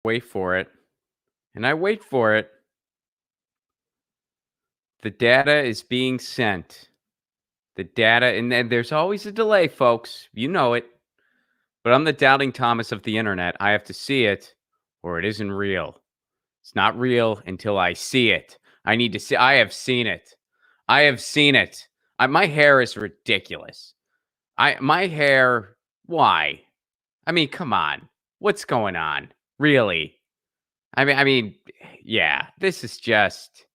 Wait for it. And I wait for it. The data is being sent. The data, and then there's always a delay, folks. You know it. But I'm the doubting Thomas of the internet. I have to see it, or it isn't real. It's not real until I see it. I need to see. I have seen it. I have seen it. My hair is ridiculous. My hair. Why? I mean, come on. What's going on? Really? I mean, yeah. This is just.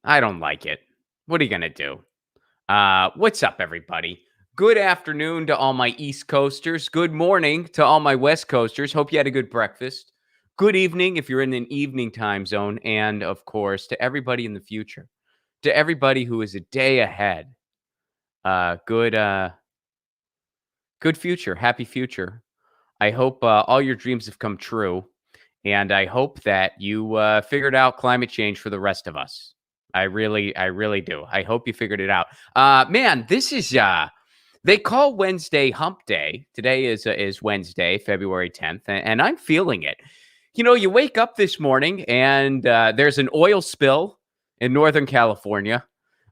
I don't like it. What are you gonna do? What's up, everybody? Good afternoon to all my East Coasters. Good morning to all my West Coasters. Hope you had a good breakfast. Good evening if you're in an evening time zone. And of course, to everybody in the future, to everybody who is a day ahead. Good future. Happy future. I hope all your dreams have come true. And I hope that you figured out climate change for the rest of us. I really do. I hope you figured it out. Man, this is they call Wednesday Hump Day. Today is Wednesday, February 10th, and I'm feeling it. You know, you wake up this morning and there's an oil spill in Northern California.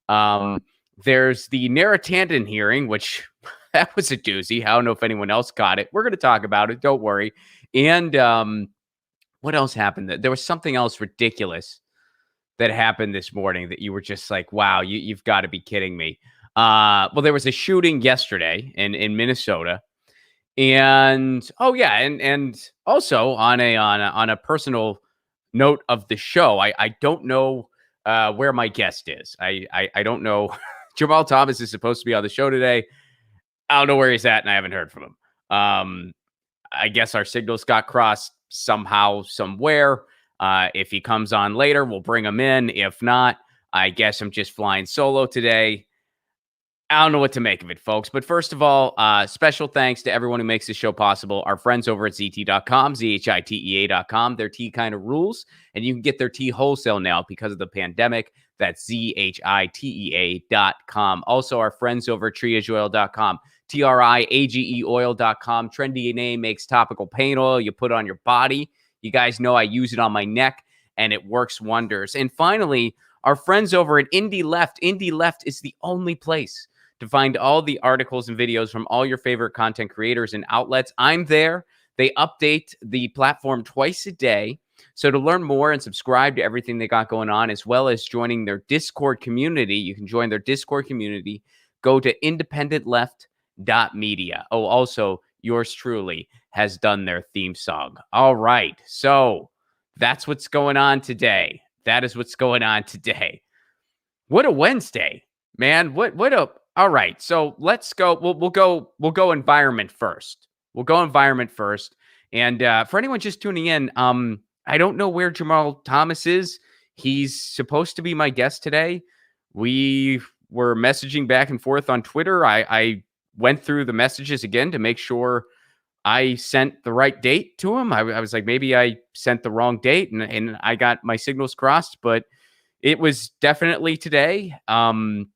There's the Narragansett hearing, which that was a doozy. I don't know if anyone else got it. We're going to talk about it. Don't worry. And what else happened? There was something else ridiculous that happened this morning that you were just like, wow, you've got to be kidding me. Well, there was a shooting yesterday in Minnesota. And oh yeah, and also on a personal note of the show, I don't know where my guest is. I don't know. Jamarl Thomas is supposed to be on the show today. I don't know where he's at, and I haven't heard from him. I guess our signals got crossed somehow, somewhere. If he comes on later, we'll bring him in. If not, I guess I'm just flying solo today. I don't know what to make of it, folks. But first of all, special thanks to everyone who makes this show possible. Our friends over at ZT.com, ZHITEA.com. Their tea kind of rules, and you can get their tea wholesale now because of the pandemic. That's ZHITEA.com. Also, our friends over at triageoil.com, TRIAGE oil.com. Trendy name makes topical paint oil you put on your body. You guys know I use it on my neck, and it works wonders. And finally, our friends over at Indie Left. Indie Left is the only place to find all the articles and videos from all your favorite content creators and outlets. I'm there. They update the platform twice a day. So to learn more and subscribe to everything they got going on, as well as joining their Discord community, you can join their Discord community. Go to independentleft.media. Oh, also, yours truly has done their theme song. All right. So that's what's going on today. That is what's going on today. What a Wednesday, man. All right. So let's go. We'll go environment first. We'll go environment first. And for anyone just tuning in, I don't know where Jamarl Thomas is. He's supposed to be my guest today. We were messaging back and forth on Twitter. I went through the messages again to make sure I sent the right date to him. I was like, maybe I sent the wrong date and I got my signals crossed, but it was definitely today. I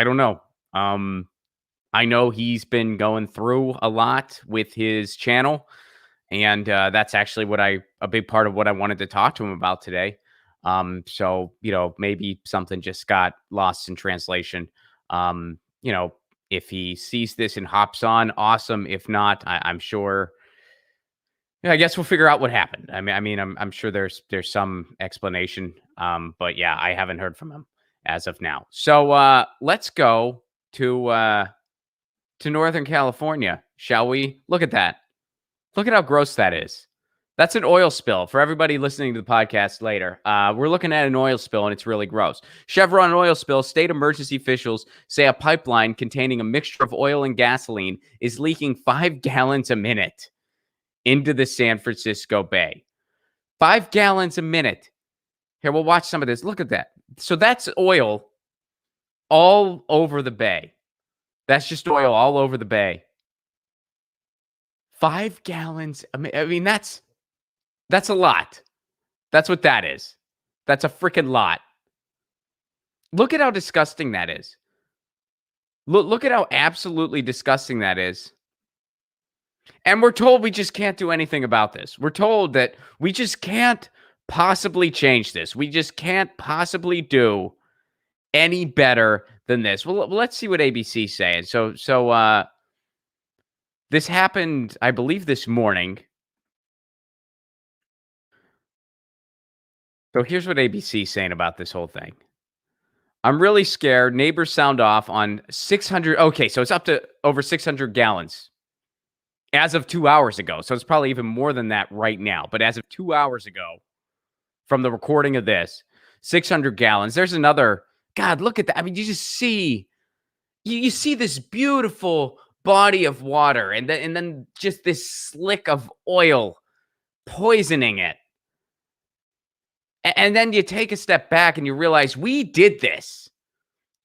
don't know. I know he's been going through a lot with his channel, and that's actually a big part of what I wanted to talk to him about today. So, you know, maybe something just got lost in translation. You know, if he sees this and hops on, awesome. If not, I'm sure. Yeah, I guess we'll figure out what happened. I'm sure there's some explanation. But yeah, I haven't heard from him as of now. So let's go to Northern California, shall we? Look at that. Look at how gross that is. That's an oil spill. For everybody listening to the podcast later, we're looking at an oil spill, and it's really gross. Chevron oil spill. State emergency officials say a pipeline containing a mixture of oil and gasoline is leaking 5 gallons a minute into the San Francisco Bay. 5 gallons a minute. Here, we'll watch some of this. Look at that. So that's oil all over the bay. That's just oil all over the bay. 5 gallons. I mean, that's a lot. That's what that is. That's a freaking lot. Look at how disgusting that is. Look at how absolutely disgusting that is. And we're told we just can't do anything about this. We're told that we just can't possibly change this. We just can't possibly do any better than this. Well, let's see what ABC's saying. So this happened, I believe, this morning. So here's what ABC's saying about this whole thing. I'm really scared. Neighbors sound off on 600. Okay, so it's up to over 600 gallons as of 2 hours ago. So it's probably even more than that right now. But as of 2 hours ago from the recording of this, 600 gallons. There's another. God, look at that. I mean, you just see, you see this beautiful body of water and then just this slick of oil poisoning it. And then you take a step back and you realize we did this.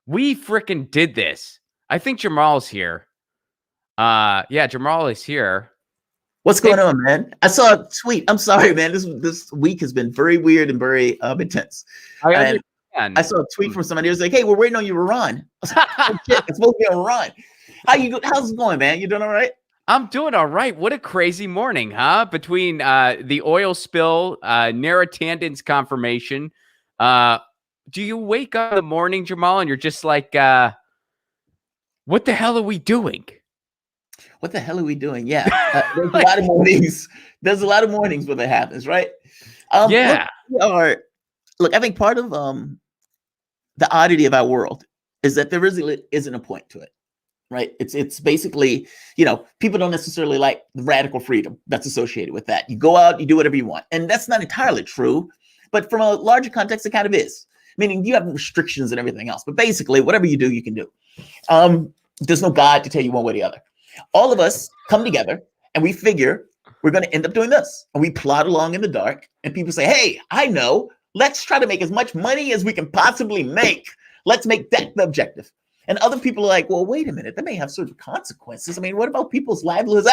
We freaking did this. I think Jamarl's here. Yeah, Jamarl is here. What's going on, man? I saw a tweet. I'm sorry, man. This week has been very weird and very intense. I saw a tweet from somebody who was like, "Hey, we're waiting on you to run." I was like, "Oh, shit, it's supposed to be on run." How's it going, man? You doing all right? I'm doing all right. What a crazy morning, huh? Between the oil spill, Narrowtandon's confirmation. Do you wake up in the morning, Jamarl, and you're just like, what the hell are we doing? What the hell are we doing? Yeah. There's a lot of mornings. There's a lot of mornings where that happens, right? Yeah. Look, I think part of the oddity of our world is that there really isn't a point to it. Right. It's basically, people don't necessarily like the radical freedom that's associated with that. You go out, you do whatever you want. And that's not entirely true. But from a larger context, it kind of is. Meaning you have restrictions and everything else. But basically, whatever you do, you can do. There's no God to tell you one way or the other. All of us come together and we figure we're going to end up doing this. And we plod along in the dark. And people say, hey, I know. Let's try to make as much money as we can possibly make. Let's make that the objective. And other people are like, well, wait a minute, that may have certain consequences. I mean, what about people's livelihoods?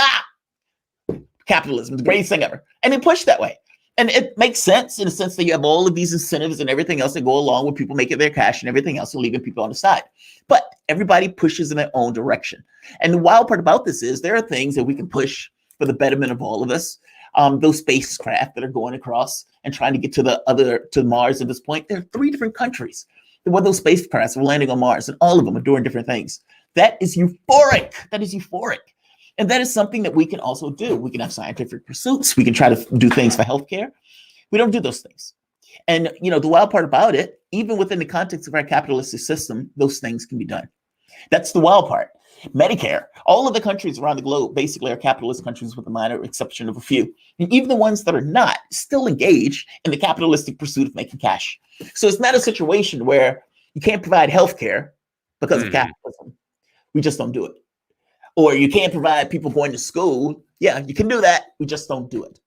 Capitalism, the greatest thing ever. And they push that way. And it makes sense in the sense that you have all of these incentives and everything else that go along with people making their cash and everything else and leaving people on the side. But everybody pushes in their own direction. And the wild part about this is there are things that we can push for the betterment of all of us. Those spacecraft that are going across and trying to get to Mars at this point, there are 3 different countries. Where those spacecrafts are landing on Mars, and all of them are doing different things. That is euphoric. That is euphoric. And that is something that we can also do. We can have scientific pursuits. We can try to do things for healthcare. We don't do those things. And, the wild part about it, even within the context of our capitalistic system, those things can be done. That's the wild part. Medicare, all of the countries around the globe basically are capitalist countries with a minor exception of a few. And even the ones that are not still engage in the capitalistic pursuit of making cash. So it's not a situation where you can't provide healthcare because of capitalism. We just don't do it. Or you can't provide people going to school. Yeah, you can do that. We just don't do it.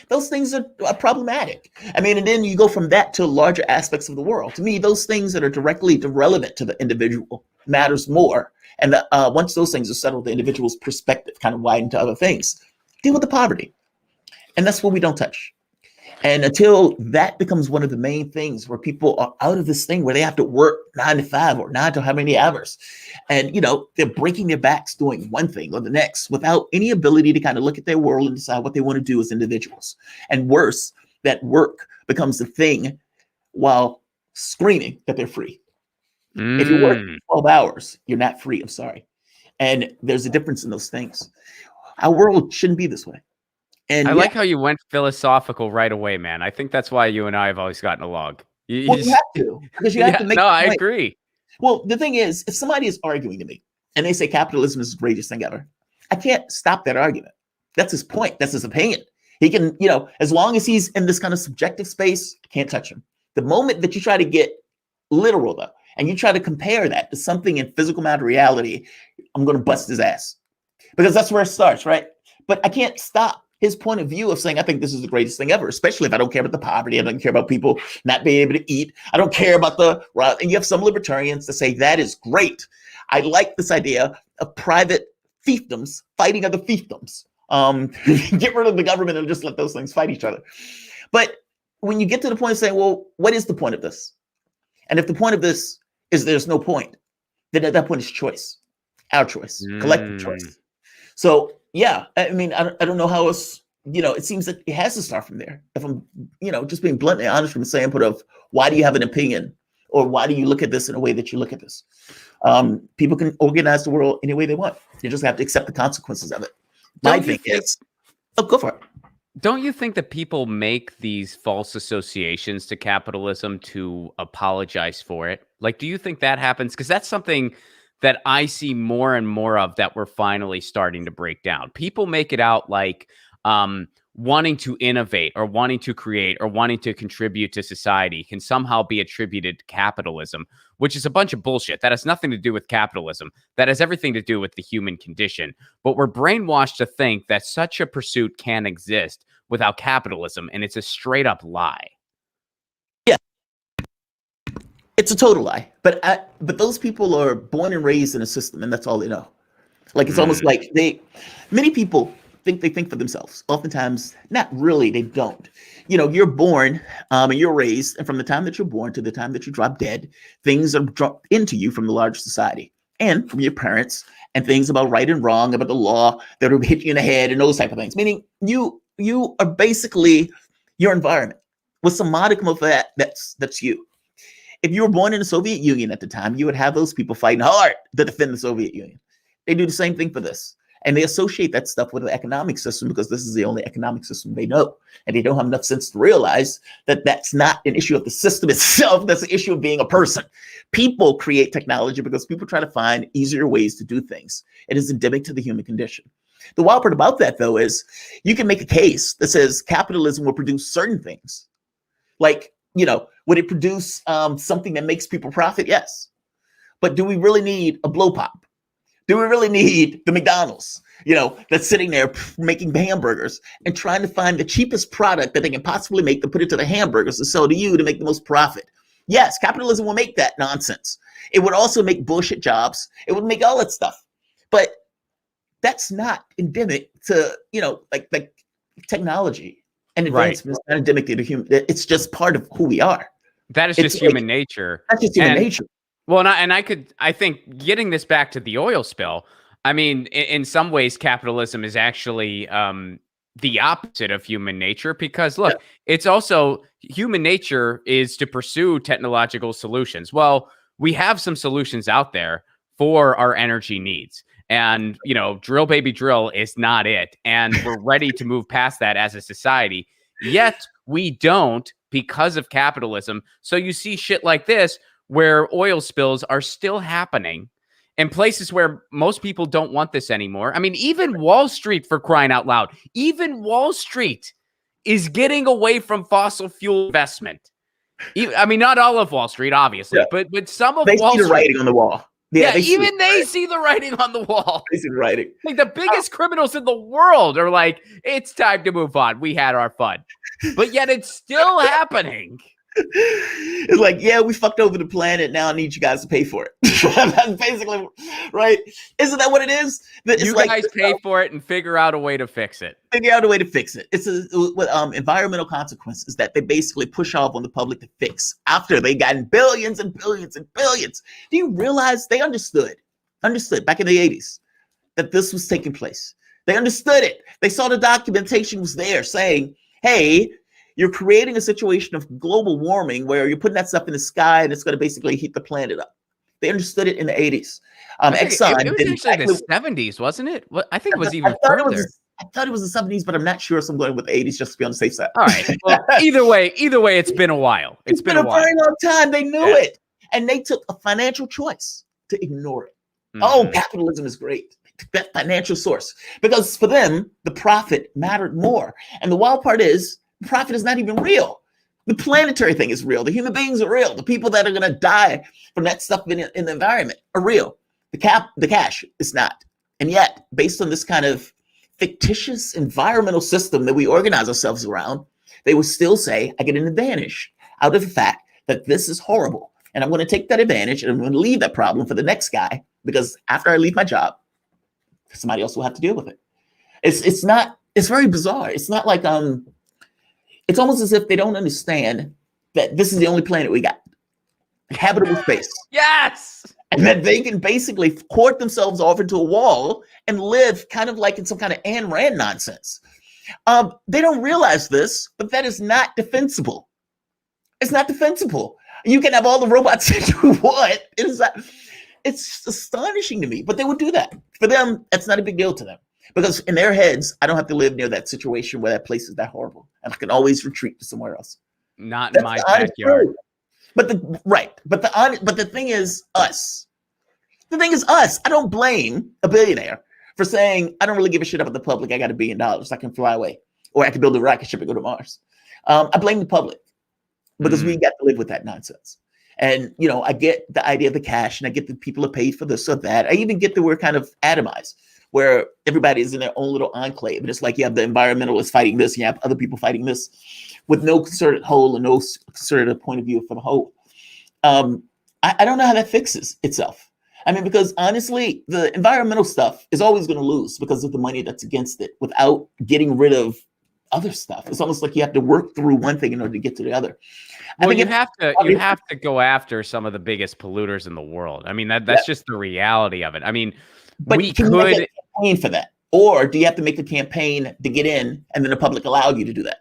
Those things are problematic. I mean, and then you go from that to larger aspects of the world. To me, those things that are directly relevant to the individual matters more. And once those things are settled, the individual's perspective kind of widen to other things. Deal with the poverty. And that's what we don't touch. And until that becomes one of the main things where people are out of this thing where they have to work 9 to 5 or 9 to how many hours. And, they're breaking their backs doing one thing or the next without any ability to kind of look at their world and decide what they want to do as individuals. And worse, that work becomes the thing while screaming that they're free. If you work 12 hours, you're not free. I'm sorry. And there's a difference in those things. Our world shouldn't be this way. And I like how you went philosophical right away, man. I think that's why you and I have always gotten along. You have to, because you have to make. No, I agree. Well, the thing is, if somebody is arguing to me and they say capitalism is the greatest thing ever, I can't stop that argument. That's his point. That's his opinion. He can, as long as he's in this kind of subjective space, I can't touch him. The moment that you try to get literal, though, and you try to compare that to something in physical matter reality, I'm going to bust his ass. Because that's where it starts, right? But I can't stop his point of view of saying, I think this is the greatest thing ever, especially if I don't care about the poverty. I don't care about people not being able to eat. I don't care about and you have some libertarians that say that is great. I like this idea of private fiefdoms fighting other fiefdoms. Get rid of the government and just let those things fight each other. But when you get to the point of saying, well, what is the point of this? And if the point of this is there's no point, then at that point it's choice, our choice, collective choice. So Yeah, I mean, I don't know how else. It seems that it has to start from there. If I'm, just being bluntly honest from the standpoint of why do you have an opinion, or why do you look at this in a way that you look at this? People can organize the world any way they want. You just have to accept the consequences of it. My thing is, go for it. Don't you think that people make these false associations to capitalism to apologize for it? Like, do you think that happens? Because that's something that I see more and more of that we're finally starting to break down. People make it out like wanting to innovate or wanting to create or wanting to contribute to society can somehow be attributed to capitalism, which is a bunch of bullshit. That has nothing to do with capitalism. That has everything to do with the human condition. But we're brainwashed to think that such a pursuit can exist without capitalism, and it's a straight up lie. Yeah, it's a total lie. But those people are born and raised in a system, and that's all they know. Like, it's almost like many people think they think for themselves. Oftentimes, not really, they don't. You're born and you're raised, and from the time that you're born to the time that you drop dead, things are dropped into you from the larger society and from your parents, and things about right and wrong, about the law that will hit you in the head, and those type of things. Meaning you are basically your environment. With some modicum of that's you. If you were born in the Soviet Union at the time, you would have those people fighting hard to defend the Soviet Union. They do the same thing for this. And they associate that stuff with the economic system because this is the only economic system they know. And they don't have enough sense to realize that that's not an issue of the system itself. That's an issue of being a person. People create technology because people try to find easier ways to do things. It is endemic to the human condition. The wild part about that, though, is you can make a case that says capitalism will produce certain things. Like, would it produce something that makes people profit? Yes. But do we really need a blow pop? Do we really need the McDonald's, that's sitting there making hamburgers and trying to find the cheapest product that they can possibly make to put into the hamburgers to sell to you to make the most profit? Yes, capitalism will make that nonsense. It would also make bullshit jobs. It would make all that stuff. But that's not endemic to, like technology and advancement. It's not endemic to the human. It's just part of who we are. That is just human nature. That's just human nature. Well, I think getting this back to the oil spill, I mean, in some ways, capitalism is actually the opposite of human nature because, look, it's also human nature is to pursue technological solutions. Well, we have some solutions out there for our energy needs. And, drill, baby, drill is not it. And we're ready to move past that as a society. Yet we don't because of capitalism. So you see shit like this, where oil spills are still happening in places where most people don't want this anymore. I mean, even Wall Street, for crying out loud, even Wall Street is getting away from fossil fuel investment. I mean, not all of Wall Street, obviously, but some of Wall Street. They see the writing on the wall. Yeah, even they see the writing on the wall. They see the writing. Like the biggest criminals in the world are like, it's time to move on. We had our fun. But yet it's still happening. It's like, yeah, we fucked over the planet. Now I need you guys to pay for it. That's basically right. Isn't that what it is? It's you guys pay for it and figure out a way to fix it. It's environmental consequences that they basically push off on the public to fix after they gotten billions and billions and billions. Do you realize they understood back in the 80s that this was taking place? They understood it. They saw the documentation was there saying, hey, you're creating a situation of global warming where you're putting that stuff in the sky and it's going to basically heat the planet up. They understood it in the 80s. Exxon. It was actually the 70s, wasn't it? Well, I think it was even further. I thought it was the 70s, but I'm not sure. So I'm going with the 80s just to be on the safe side. All right. Well, either way, it's been a while. It's been a very long time. They knew it. And they took a financial choice to ignore it. Oh, capitalism is great. That financial source. Because for them, the profit mattered more. And the wild part is, profit is not even real. The planetary thing is real. The human beings are real. The people that are going to die from that stuff in the environment are real. The cash is not. And yet, based on this kind of fictitious environmental system that we organize ourselves around, they will still say, I get an advantage out of the fact that this is horrible. And I'm going to take that advantage and I'm going to leave that problem for the next guy, because after I leave my job, somebody else will have to deal with it. It's very bizarre. It's not like, it's almost as if they don't understand that this is the only planet we got. Habitable space. Yes. and that they can basically court themselves off into a wall and live kind of like in some kind of Ayn Rand nonsense. They don't realize this, but that is not defensible. It's not defensible. You can have all the robots that you want. It's astonishing to me, but they would do that. For them, that's not a big deal to them. Because in their heads, I don't have to live near that situation where that place is that horrible. And I can always retreat to somewhere else. Not in my backyard. But the thing is us. The thing is us. I don't blame a billionaire for saying, I don't really give a shit about the public. I got $1 billion. I can fly away. Or I can build a rocket ship and go to Mars. I blame the public because we got to live with that nonsense. And, you know, I get the idea of the cash and I get that people are paid for this or that. I even get that we're kind of atomized, where everybody is in their own little enclave. And it's like you have the environmentalists fighting this, you have other people fighting this with no concerted whole and no concerted point of view for the whole. I don't know how that fixes itself. I mean, because honestly, the environmental stuff is always going to lose because of the money that's against it without getting rid of other stuff. It's almost like you have to work through one thing in order to get to the other. Well, you have to go after some of the biggest polluters in the world. I mean, that's just the reality of it. I mean, but we could make a campaign for that, or do you have to make a campaign to get in, and then the public allow you to do that?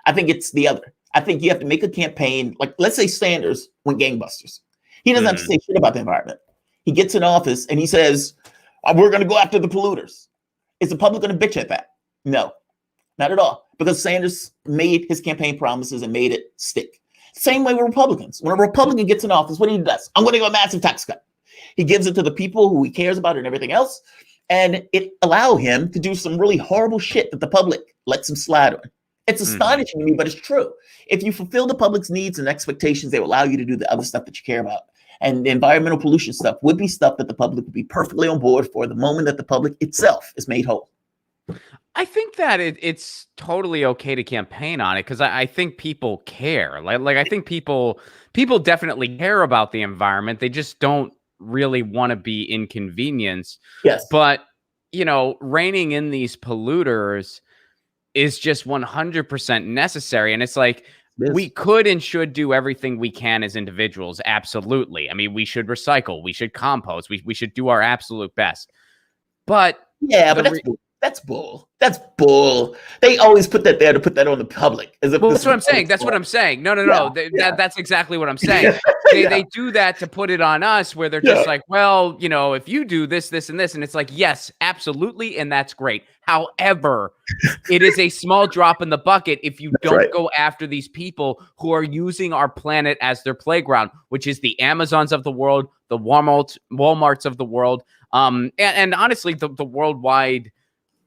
I think it's the other. I think you have to make a campaign. Like, let's say Sanders went gangbusters. He doesn't have to say shit about the environment. He gets in office and he says, "We're going to go after the polluters." Is the public going to bitch at that? No, not at all, because Sanders made his campaign promises and made it stick. Same way with Republicans. When a Republican gets in office, what he does? I'm going to give a massive tax cut. He gives it to the people who he cares about and everything else. And it allow him to do some really horrible shit that the public lets him slide on. It's astonishing to me, but it's true. If you fulfill the public's needs and expectations, they will allow you to do the other stuff that you care about. And the environmental pollution stuff would be stuff that the public would be perfectly on board for the moment that the public itself is made whole. I think that it's totally okay to campaign on it because I think people care. Like I think people definitely care about the environment. They just don't really want to be inconvenienced. Yes. But, you know, reining in these polluters is just 100% necessary. And it's like, we could and should do everything we can as individuals. Absolutely. I mean, we should recycle. We should compost. We should do our absolute best. But yeah, but that's bull. That's bull. They always put that there to put that on the public. As if that's what I'm saying. That's what I'm saying. No. That's exactly what I'm saying. They do that to put it on us where they're just like, well, you know, if you do this, this, and this, and it's like, yes, absolutely. And that's great. However, it is a small drop in the bucket if you don't go after these people who are using our planet as their playground, which is the Amazons of the world, the Walmarts of the world, and honestly, the worldwide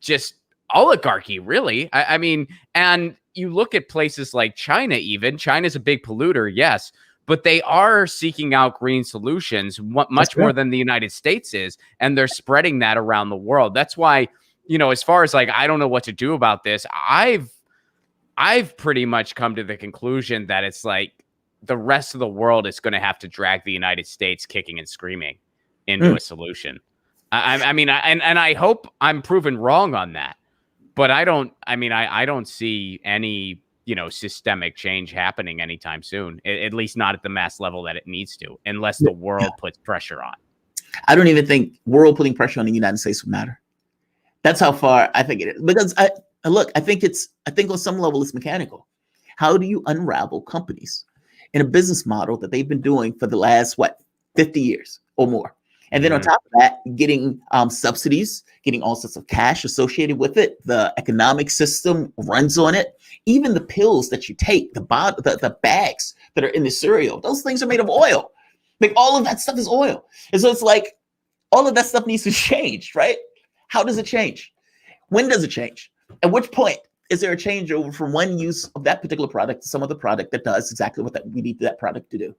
just oligarchy, really. I mean, and you look at places like China, even. China's a big polluter, yes, but they are seeking out green solutions much more than the United States is, and they're spreading that around the world. That's why, you know, as far as like, I don't know what to do about this, I've pretty much come to the conclusion that it's like the rest of the world is going to have to drag the United States kicking and screaming into a solution. I mean, I hope I'm proven wrong on that, but I don't see any, you know, systemic change happening anytime soon, at least not at the mass level that it needs to, unless the world puts pressure on. I don't even think world putting pressure on the United States would matter. That's how far I think it is. Because I think on some level it's mechanical. How do you unravel companies in a business model that they've been doing for the last, 50 years or more? And then on top of that, getting subsidies, getting all sorts of cash associated with it. The economic system runs on it. Even the pills that you take, the bags that are in the cereal, those things are made of oil. Like, all of that stuff is oil. And so it's like all of that stuff needs to change, right? How does it change? When does it change? At which point is there a changeover from one use of that particular product to some other product that does exactly what we need that product to do?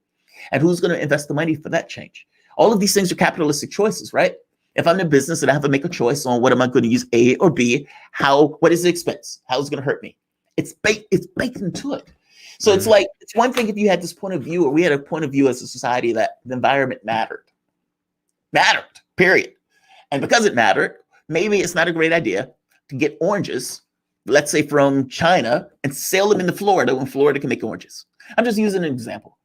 And who's going to invest the money for that change? All of these things are capitalistic choices, right? If I'm in business and I have to make a choice on what am I going to use, A or B, what is the expense? How is it going to hurt me? It's baked into it. So it's like, it's one thing if you had this point of view, or we had a point of view as a society that the environment mattered, period. And because it mattered, maybe it's not a great idea to get oranges, let's say from China, and sell them into Florida when Florida can make oranges. I'm just using an example.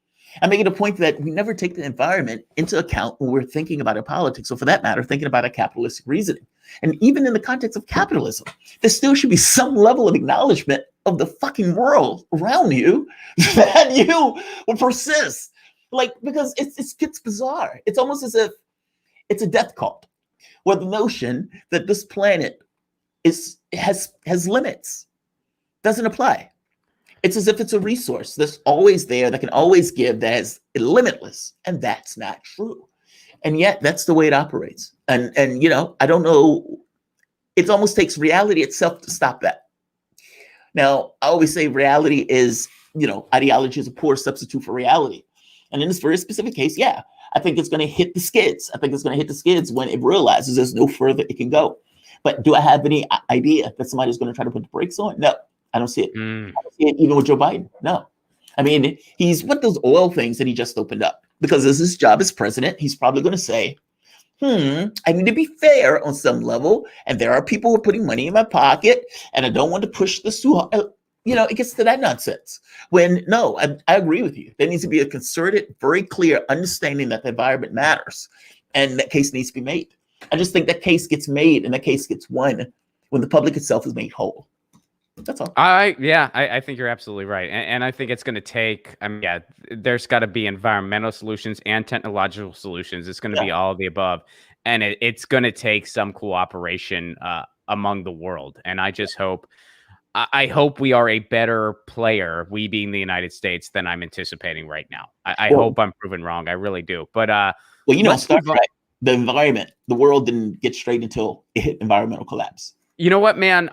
I'm making a point that we never take the environment into account when we're thinking about our politics, or for that matter, thinking about our capitalistic reasoning. And even in the context of capitalism, there still should be some level of acknowledgement of the fucking world around you that you will persist. Like, because it gets bizarre. It's almost as if it's a death cult, where the notion that this planet has limits doesn't apply. It's as if it's a resource that's always there, that can always give, that is limitless, and that's not true. And yet, that's the way it operates. And I don't know. It almost takes reality itself to stop that. Now, I always say reality is, ideology is a poor substitute for reality. And in this very specific case, yeah, I think it's going to hit the skids. I think it's going to hit the skids when it realizes there's no further it can go. But do I have any idea that somebody's going to try to put the brakes on? No. I don't see it. I don't see it even with Joe Biden. No. I mean, he's what those oil things that he just opened up, because as his job as president, he's probably going to say, I need to be fair on some level. And there are people who are putting money in my pocket, and I don't want to push this too hard. It gets to that nonsense. When, no, I agree with you. There needs to be a concerted, very clear understanding that the environment matters. And that case needs to be made. I just think that case gets made and that case gets won when the public itself is made whole. That's all. I think you're absolutely right. And I think it's going to take, there's got to be environmental solutions and technological solutions. It's going to be all of the above. And it's going to take some cooperation among the world. And I just hope, I hope we are a better player, we being the United States, than I'm anticipating right now. I hope I'm proven wrong. I really do. But, the environment, the world didn't get straight until it hit environmental collapse. You know what, man?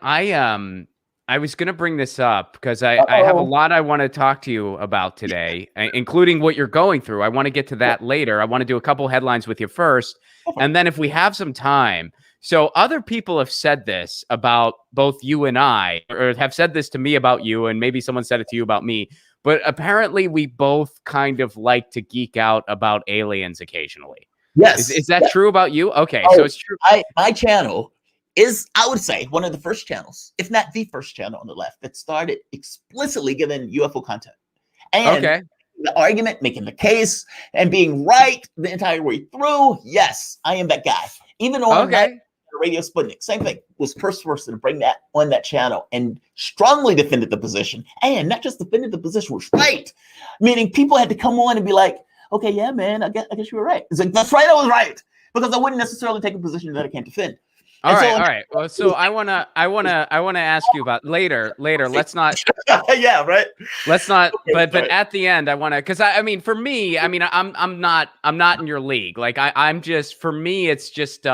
I was going to bring this up because I have a lot I want to talk to you about today, including what you're going through. I want to get to that later. I want to do a couple headlines with you first. And then if we have some time. So other people have said this about both you and I, or have said this to me about you, and maybe someone said it to you about me. But apparently we both kind of like to geek out about aliens occasionally. Yes. Is that true about you? Okay, so it's true. My channel is, I would say, one of the first channels, if not the first channel on the left, that started explicitly giving UFO content. And the argument, making the case, and being right the entire way through, yes, I am that guy. Even on Radio Sputnik, same thing, was first person to bring that on that channel and strongly defended the position. And not just defended the position, was right. Meaning people had to come on and be like, okay, yeah, man, I guess you were right. It's like, that's right, I was right. Because I wouldn't necessarily take a position that I can't defend. All right. Well, so I wanna ask you about later. Let's not. Yeah, right. Let's not. But at the end, I wanna, because for me, I'm not in your league. Like I'm just, for me, it's just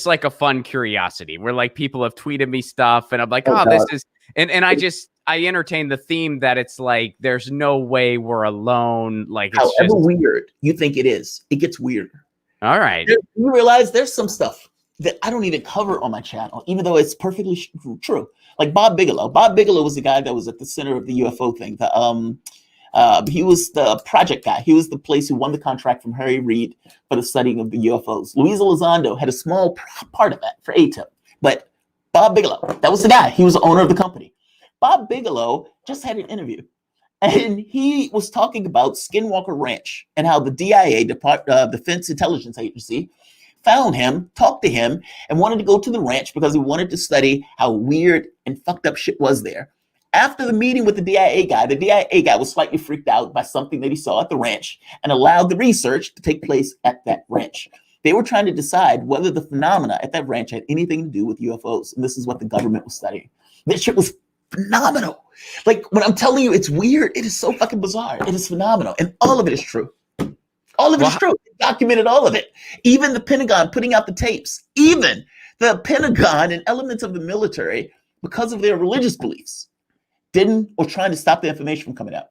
like a fun curiosity where like people have tweeted me stuff, and I'm like, this is, and I entertain the theme that it's like there's no way we're alone. Like it's however weird you think it is, it gets weirder. All right. You realize there's some stuff that I don't even cover on my channel, even though it's perfectly true. Like Bob Bigelow. Bob Bigelow was the guy that was at the center of the UFO thing. He was the project guy. He was the place who won the contract from Harry Reid for the studying of the UFOs. Luis Elizondo had a small part of that for ATIP. But Bob Bigelow, that was the guy. He was the owner of the company. Bob Bigelow just had an interview. And he was talking about Skinwalker Ranch and how the DIA, Defense Intelligence Agency, found him, talked to him, and wanted to go to the ranch because he wanted to study how weird and fucked up shit was there. After the meeting with the DIA guy was slightly freaked out by something that he saw at the ranch and allowed the research to take place at that ranch. They were trying to decide whether the phenomena at that ranch had anything to do with UFOs. And this is what the government was studying. This shit was phenomenal. Like, when I'm telling you it's weird, it is so fucking bizarre. It is phenomenal. And all of it is true. All of it is true. They documented all of it. Even the Pentagon putting out the tapes. Even the Pentagon and elements of the military, because of their religious beliefs, didn't or trying to stop the information from coming out.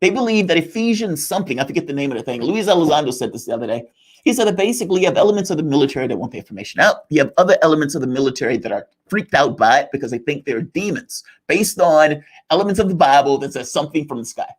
They believe that Ephesians something, I forget the name of the thing. Luis Elizondo said this the other day. He said that basically you have elements of the military that want the information out. You have other elements of the military that are freaked out by it because they think they're demons based on elements of the Bible that says something from the sky.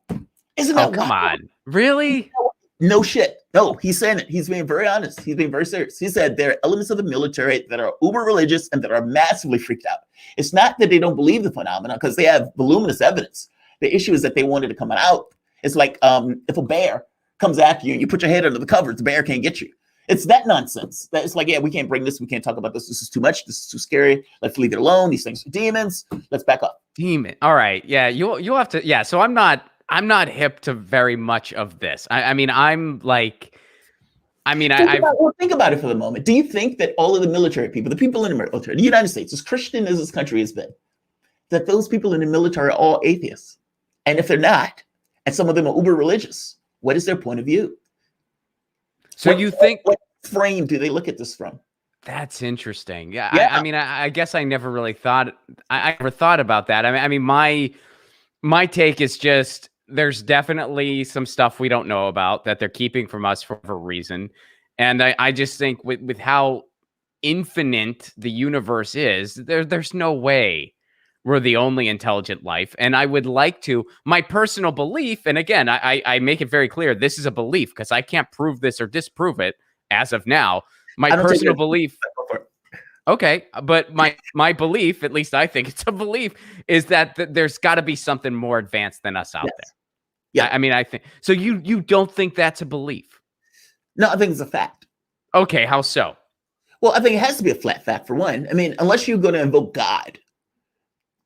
Isn't that come on? Really? No shit. No, he's saying it. He's being very honest. He's being very serious. He said there are elements of the military that are uber religious and that are massively freaked out. It's not that they don't believe the phenomena because they have voluminous evidence. The issue is that they wanted to come out It's like if a bear comes after you and you put your head under the covers, the bear can't get you. It's that nonsense. That it's like, yeah, we can't bring this. We can't talk about this. This is too much. This is too scary. Let's leave it alone. These things are demons. Let's back up. Demon. All right. Yeah. You'll have to. Yeah. So I'm not hip to very much of this. I mean, I'm like, I mean, think about it for the moment. Do you think that all of the military people, the people in the military, the United States, as Christian as this country has been, that those people in the military are all atheists? And if they're not, and some of them are uber religious, what is their point of view? So you think what frame do they look at this from? That's interesting. Yeah. I mean, I guess I never really thought. I never thought about that. I mean, my take is just there's definitely some stuff we don't know about that they're keeping from us for a reason, and I just think with how infinite the universe is, there's no way we're the only intelligent life. And I would like to, my personal belief, and again, I make it very clear, this is a belief because I can't prove this or disprove it as of now. My personal belief. Okay. But my belief, at least I think it's a belief, is that there's got to be something more advanced than us out there. Yeah. I mean, I think, so you don't think that's a belief? No, I think it's a fact. Okay. How so? Well, I think it has to be a flat fact for one. I mean, unless you're going to invoke God,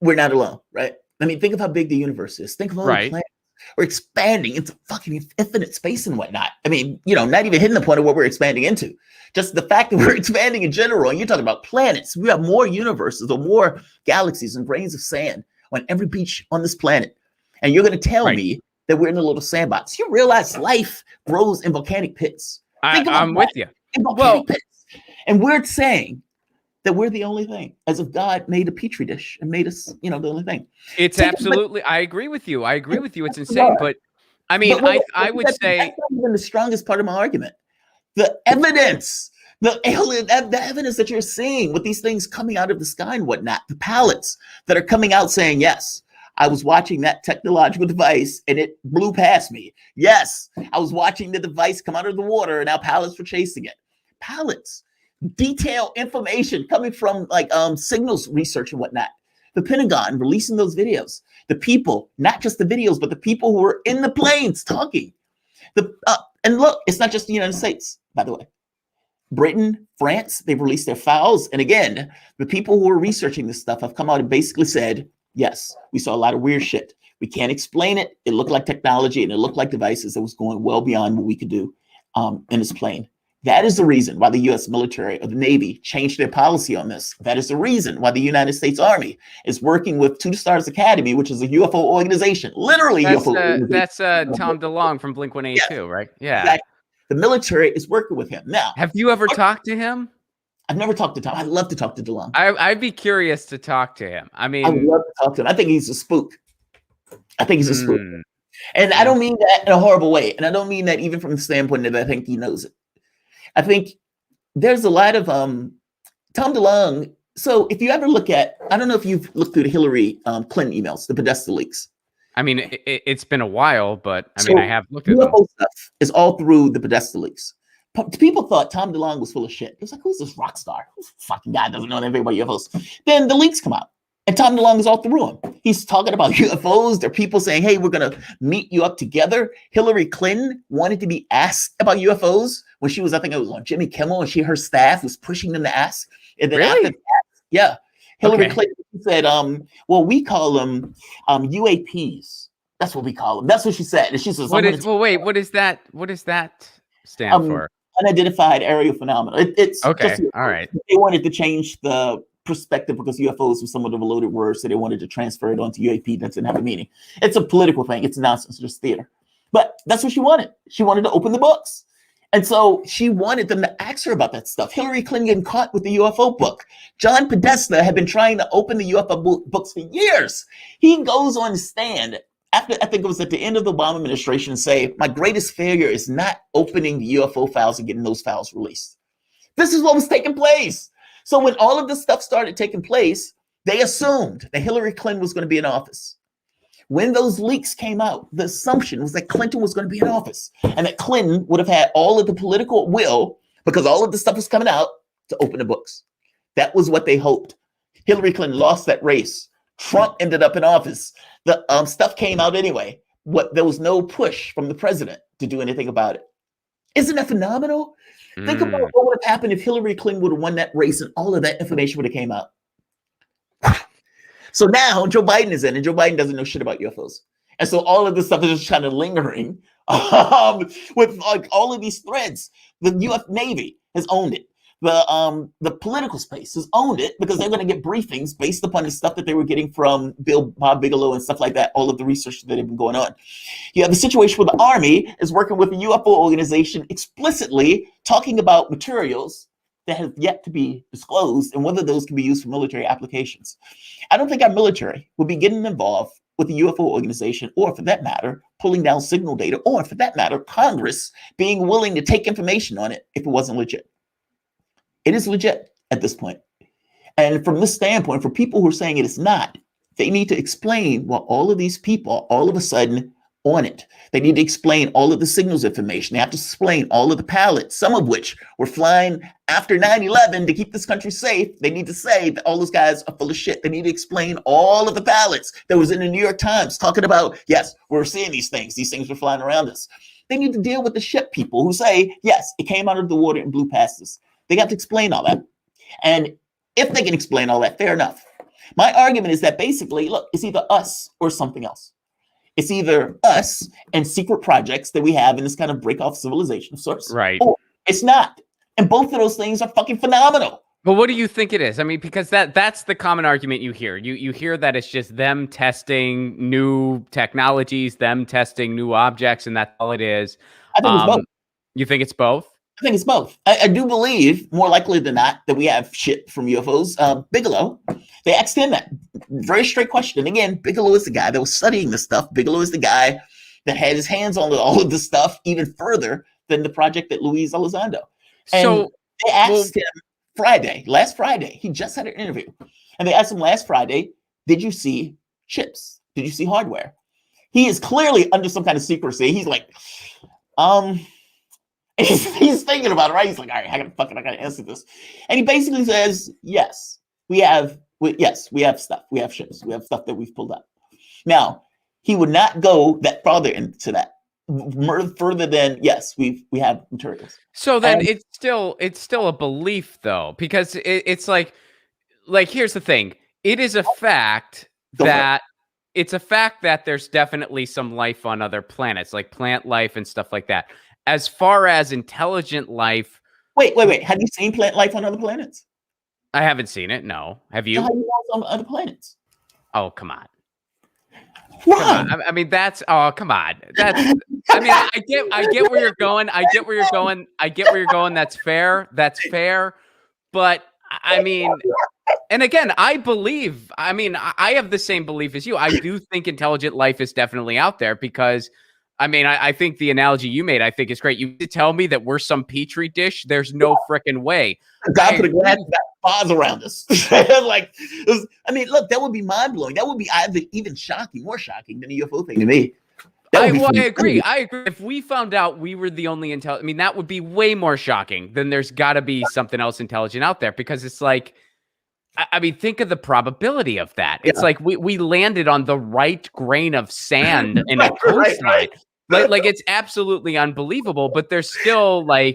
we're not alone, right? I mean, think of how big the universe is. Think of all the planets. We're expanding into fucking infinite space and whatnot. I mean, not even hitting the point of what we're expanding into. Just the fact that we're expanding in general, and you're talking about planets. We have more universes or more galaxies and grains of sand on every beach on this planet. And you're going to tell me that we're in a little sandbox. You realize life grows in volcanic pits. I'm with you. In volcanic pits. And we're saying that we're the only thing, as if God made a petri dish and made us, the only thing. It's absolutely, I agree with you. It's insane. But I mean, I would say that's not even the strongest part of my argument. The evidence, the evidence that you're seeing with these things coming out of the sky and whatnot, the pallets that are coming out saying, yes, I was watching that technological device and it blew past me. Yes, I was watching the device come out of the water and now pallets were chasing it. Pallets. Detailed information coming from signals research and whatnot. The Pentagon releasing those videos. The people, not just the videos, but the people who were in the planes talking. And look, it's not just the United States, by the way. Britain, France, they've released their files. And again, the people who are researching this stuff have come out and basically said, yes, we saw a lot of weird shit. We can't explain it. It looked like technology and it looked like devices that was going well beyond what we could do in this plane. That is the reason why the U.S. military or the Navy changed their policy on this. That is the reason why the United States Army is working with Two Stars Academy, which is a UFO organization. Literally, UFO. That's Tom DeLonge from Blink-182, right? Yeah. Exactly. The military is working with him. Now, have you ever talked to him? I've never talked to Tom. I'd love to talk to DeLonge. I'd be curious to talk to him. I mean, I would love to talk to him. I think he's a spook. And I don't mean that in a horrible way. And I don't mean that even from the standpoint that I think he knows it. I think there's a lot of Tom DeLonge. So if you ever look at, I don't know if you've looked through the Hillary Clinton emails, the Podesta leaks. I mean, it's been a while, but I mean, I have looked at them. UFO stuff is all through the Podesta leaks. People thought Tom DeLonge was full of shit. It was like, who's this rock star? Who's fucking guy doesn't know anything about UFOs? Then the leaks come out. And Tom DeLonge is all through them. He's talking about UFOs. There are people saying, hey, we're going to meet you up together. Hillary Clinton wanted to be asked about UFOs when she was, I think it was on Jimmy Kimmel, and her staff was pushing them to ask. And then really? After that, Hillary Clinton said, well, we call them UAPs. That's what we call them. That's what she said. And she says, what does that stand for? Unidentified aerial phenomena. It's okay. Just, all right. They wanted to change the perspective because UFOs was somewhat of a loaded word, so they wanted to transfer it onto UAP. That didn't have a meaning. It's a political thing. It's nonsense. It's just theater. But that's what she wanted. She wanted to open the books. And so she wanted them to ask her about that stuff. Hillary Clinton getting caught with the UFO book. John Podesta had been trying to open the UFO books for years. He goes on the stand after, I think it was at the end of the Obama administration, and say, my greatest failure is not opening the UFO files and getting those files released. This is what was taking place. So when all of this stuff started taking place, they assumed that Hillary Clinton was going to be in office. When those leaks came out, the assumption was that Clinton was going to be in office and that Clinton would have had all of the political will, because all of the stuff was coming out, to open the books. That was what they hoped. Hillary Clinton lost that race. Trump ended up in office. The stuff came out anyway. there was no push from the president to do anything about it. Isn't that phenomenal? Think about what would have happened if Hillary Clinton would have won that race and all of that information would have came out. So now Joe Biden is in, and Joe Biden doesn't know shit about UFOs. And so all of this stuff is just kind of lingering with like all of these threads. The U.S. Navy has owned it. The political space has owned it because they're going to get briefings based upon the stuff that they were getting from Bob Bigelow and stuff like that, all of the research that had been going on. You have the situation where the Army is working with a UFO organization explicitly talking about materials that have yet to be disclosed and whether those can be used for military applications. I don't think our military will be getting involved with a UFO organization, or for that matter, pulling down signal data, or for that matter, Congress being willing to take information on it if it wasn't legit. It is legit at this point. And from this standpoint, for people who are saying it is not, they need to explain why all of these people all of a sudden on it. They need to explain all of the signals information. They have to explain all of the pilots, some of which were flying after 9/11 to keep this country safe. They need to say that all those guys are full of shit. They need to explain all of the pilots that was in the New York Times talking about, yes, we're seeing these things. These things were flying around us. They need to deal with the ship people who say, yes, it came out of the water and blew past us. They got to explain all that. And if they can explain all that, fair enough. My argument is that basically, look, it's either us or something else. It's either us and secret projects that we have in this kind of break off civilization of sorts. Right. Or it's not. And both of those things are fucking phenomenal. But what do you think it is? I mean, because that's the common argument you hear. You hear that it's just them testing new technologies, them testing new objects, and that's all it is. I think it's both. You think it's both? I think it's both. I do believe, more likely than not, that we have shit from UFOs. Bigelow, they asked him that very straight question. And again, Bigelow is the guy that was studying this stuff. Bigelow is the guy that had his hands on all of this stuff even further than the project at Luis Elizondo. And so they asked him last Friday, he just had an interview. And they asked him last Friday, did you see chips? Did you see hardware? He is clearly under some kind of secrecy. He's like, he's thinking about it, right? He's like, all right, I gotta answer this. And he basically says, yes, we have stuff. We have ships. We have stuff that we've pulled up. Now, he would not go that farther into that, further than, yes, we have materials. So then it's still a belief though, because it's like here's the thing. It is a fact that there's definitely some life on other planets, like plant life and stuff like that. As far as intelligent life. Wait. Have you seen plant life on other planets? I haven't seen it. No. Have you? How do you know on other planets? Oh, come on. Why? Come on. I mean, come on. I mean, I get where you're going. I get where you're going. That's fair. But I mean, and again, I have the same belief as you. I do think intelligent life is definitely out there because I mean, I think the analogy you made, I think is great. You tell me that we're some petri dish. There's no freaking way. God put a glass bars around us. I mean, look, that would be mind blowing. That would be either even more shocking than a UFO thing to me. I agree. If we found out we were the only intelligent, I mean, that would be way more shocking. Then there's got to be something else intelligent out there because it's like, I mean, think of the probability of that. It's like we landed on the right grain of sand in a coastline. Like it's absolutely unbelievable, but there's still I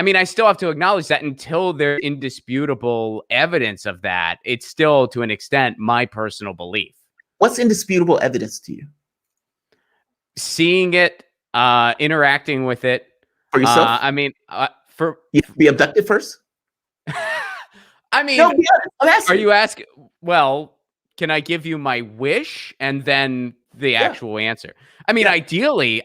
mean, I still have to acknowledge that until there's indisputable evidence of that, it's still to an extent my personal belief. What's indisputable evidence to you? Seeing it, interacting with it. For yourself? I mean, you have to be abducted first? I mean, no, are you asking? Well, can I give you my wish and then the actual answer? I mean, ideally,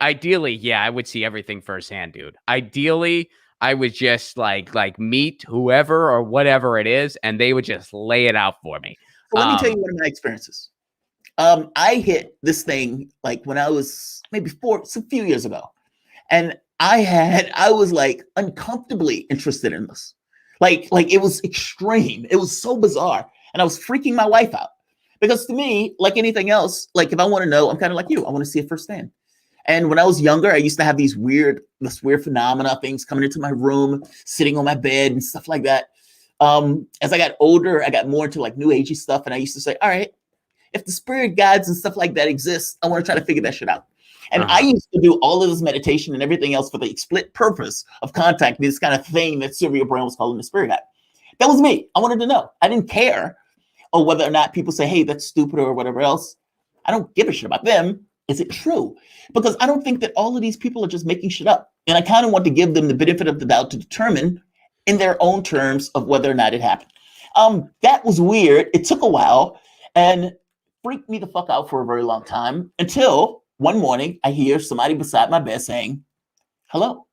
yeah, I would see everything firsthand, dude. Ideally, I would just like meet whoever or whatever it is, and they would just lay it out for me. So let me tell you one of my experiences. I hit this thing like when I was maybe a few years ago, and I was like uncomfortably interested in this. Like it was extreme. It was so bizarre, and I was freaking my wife out. Because to me, like anything else, like if I want to know, I'm kind of like you. I want to see it firsthand. And when I was younger, I used to have this weird phenomena, things coming into my room, sitting on my bed and stuff like that. As I got older, I got more into like new agey stuff. And I used to say, all right, if the spirit guides and stuff like that exist, I want to try to figure that shit out. And I used to do all of this meditation and everything else for the split purpose of contacting this kind of thing that Sylvia Brown was calling the spirit guide. That was me. I wanted to know. I didn't care whether or not people say, hey, that's stupid or whatever else. I don't give a shit about them. Is it true? Because I don't think that all of these people are just making shit up. And I kind of want to give them the benefit of the doubt to determine in their own terms of whether or not it happened. That was weird. It took a while and freaked me the fuck out for a very long time until one morning I hear somebody beside my bed saying, hello.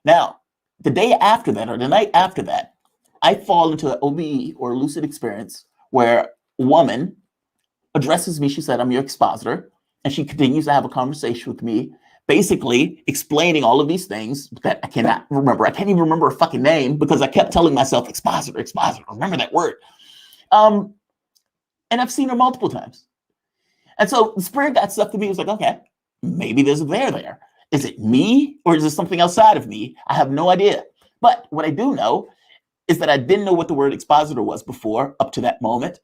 Now, the day after that or the night after that, I fall into an OBE or lucid experience where a woman addresses me. She said, I'm your expositor. And she continues to have a conversation with me, basically explaining all of these things that I cannot remember. I can't even remember a fucking name because I kept telling myself, expositor, expositor, remember that word. And I've seen her multiple times. And so the spirit got stuff to me. It was like, okay, maybe there's a there. Is it me or is it something outside of me? I have no idea. But what I do know is that I didn't know what the word expositor was before up to that moment.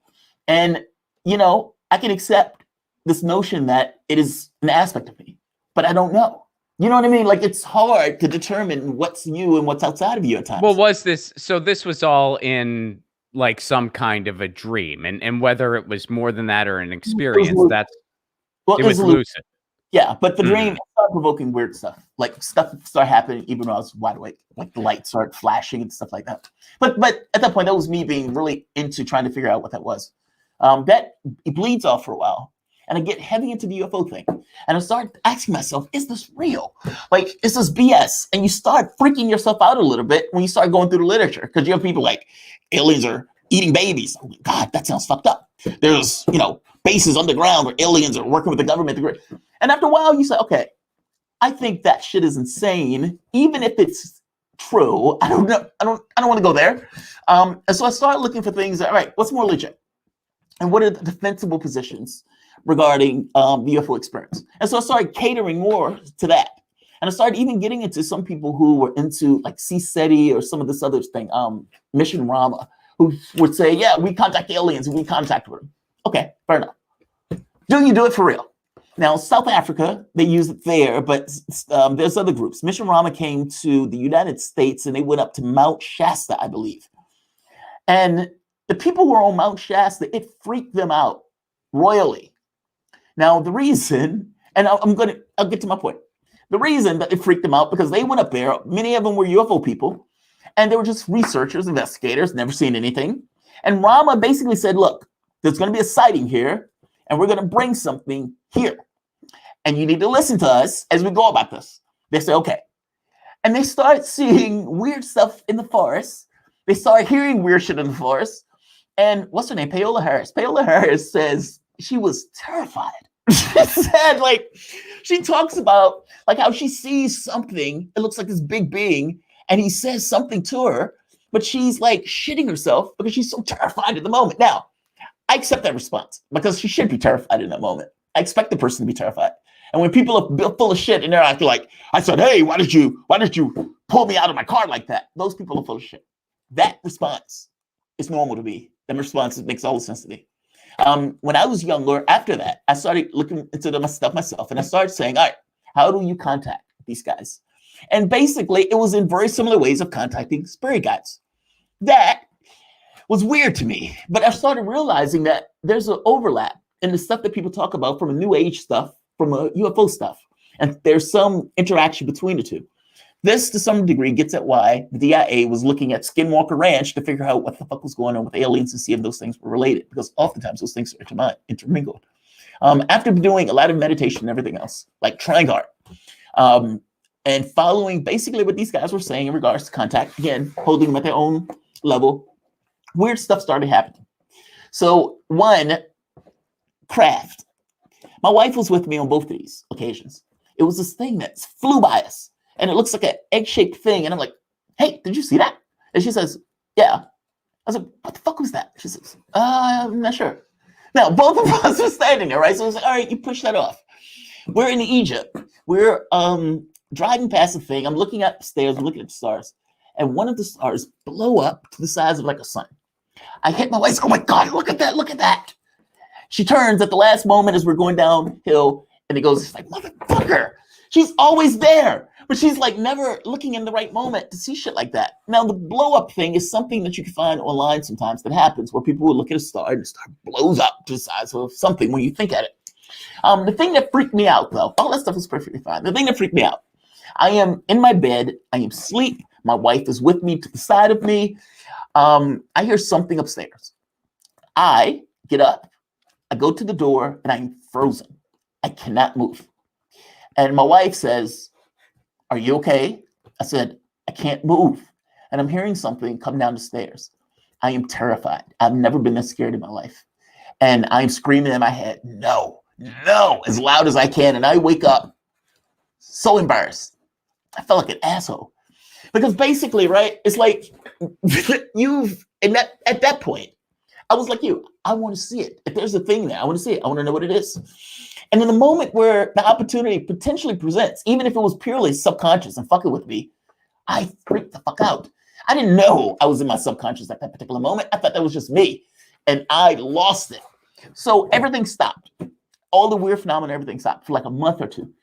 And, you know, I can accept this notion that it is an aspect of me, but I don't know. You know what I mean? Like, it's hard to determine what's you and what's outside of you at times. Well, this was all in like some kind of a dream, and whether it was more than that or an experience, it was lucid. Yeah, but the dream started provoking weird stuff. Like stuff started happening even when I was wide awake. Like the lights started flashing and stuff like that. But at that point, that was me being really into trying to figure out what that was. That it bleeds off for a while. And I get heavy into the UFO thing. And I start asking myself, is this real? Like, is this BS? And you start freaking yourself out a little bit when you start going through the literature. Because you have people like, aliens are eating babies. Oh, God, that sounds fucked up. There's, bases underground where aliens are working with the government. And after a while, you say, okay, I think that shit is insane. Even if it's true, I don't know. I don't want to go there. And so I started looking for things that, all right, what's more legit? And what are the defensible positions regarding the UFO experience? And so I started catering more to that. And I started even getting into some people who were into like CSETI or some of this other thing, Mission Rama, who would say, yeah, we contact aliens and we contact with them. Okay, fair enough. Do you do it for real? Now, South Africa, they use it there, but there's other groups. Mission Rama came to the United States and they went up to Mount Shasta, I believe. And the people who were on Mount Shasta, it freaked them out royally. Now, the reason, and I'll get to my point. The reason that it freaked them out because they went up there, many of them were UFO people, and they were just researchers, investigators, never seen anything. And Rama basically said, look, there's going to be a sighting here, and we're going to bring something here. And you need to listen to us as we go about this. They say, okay. And they start seeing weird stuff in the forest. They start hearing weird shit in the forest. And what's her name? Paola Harris. Paola Harris says she was terrified. She said, like, she talks about like how she sees something. It looks like this big being. And he says something to her, but she's like shitting herself because she's so terrified at the moment. Now, I accept that response because she should be terrified in that moment. I expect the person to be terrified. And when people are full of shit and they're acting like, I said, hey, why did you pull me out of my car like that? Those people are full of shit. That response is normal to me. That response makes all the sense to me. When I was younger, after that, I started looking into the stuff myself and I started saying, all right, how do you contact these guys? And basically, it was in very similar ways of contacting spirit guides. That was weird to me, but I started realizing that there's an overlap in the stuff that people talk about from a new age stuff, from a UFO stuff. And there's some interaction between the two. This, to some degree, gets at why the DIA was looking at Skinwalker Ranch to figure out what the fuck was going on with aliens and see if those things were related, because oftentimes those things are intermingled. After doing a lot of meditation and everything else, like trying hard, and following basically what these guys were saying in regards to contact, again, holding them at their own level, weird stuff started happening. So one, craft. My wife was with me on both of these occasions. It was this thing that flew by us. And it looks like an egg-shaped thing. And I'm like, hey, did you see that? And she says, yeah. I was like, what the fuck was that? She says, I'm not sure. Now, both of us were standing there, right? So I was like, all right, you push that off. We're in Egypt. We're driving past the thing. I'm looking up the stairs. I'm looking at the stars. And one of the stars blow up to the size of like a sun. I hit my wife. Oh, my God, look at that. Look at that. She turns at the last moment as we're going downhill. And it goes, it's like, motherfucker, she's always there. But she's like never looking in the right moment to see shit like that. Now, the blow up thing is something that you can find online sometimes that happens where people will look at a star and the star blows up to the size of something when you think at it. The thing that freaked me out, though, all that stuff is perfectly fine. The thing that freaked me out, I am in my bed. I am asleep. My wife is with me to the side of me. I hear something upstairs. I get up. I go to the door and I'm frozen. I cannot move. And my wife says, "Are you okay?" I said, "I can't move." And I'm hearing something come down the stairs. I am terrified. I've never been this scared in my life. And I'm screaming in my head, "No, no," as loud as I can. And I wake up so embarrassed. I felt like an asshole. Because basically, right, it's like at that point, I was like you. I want to see it. If there's a thing there, I want to see it. I want to know what it is. And in the moment where the opportunity potentially presents, even if it was purely subconscious and fucking with me, I freaked the fuck out. I didn't know I was in my subconscious at that particular moment. I thought that was just me. And I lost it. So everything stopped. All the weird phenomena, everything stopped for like a month or two.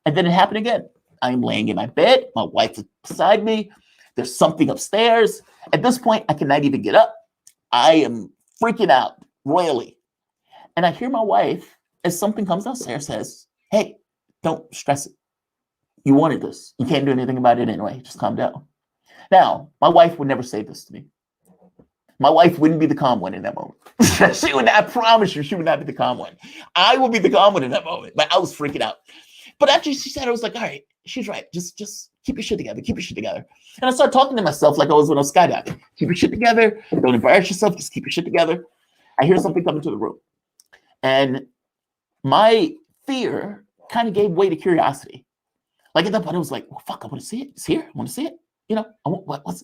And then it happened again. I am laying in my bed. My wife is beside me. There's something upstairs. At this point, I cannot even get up. I am freaking out royally. And I hear my wife, as something comes downstairs, says, "Hey, don't stress it. You wanted this. You can't do anything about it anyway. Just calm down." Now, my wife would never say this to me. My wife wouldn't be the calm one in that moment. She would not, I promise you, she would not be the calm one. I would be the calm one in that moment. But I was freaking out. But after she said it, I was like, all right, she's right. Just keep your shit together. Keep your shit together. And I started talking to myself like I was when I was skydiving. Keep your shit together. Don't embarrass yourself. Just keep your shit together. I hear something come into the room. And my fear kind of gave way to curiosity. Like at that point, I was like, well, fuck, I want to see it. It's here. I want to see it. You know, I want, what's...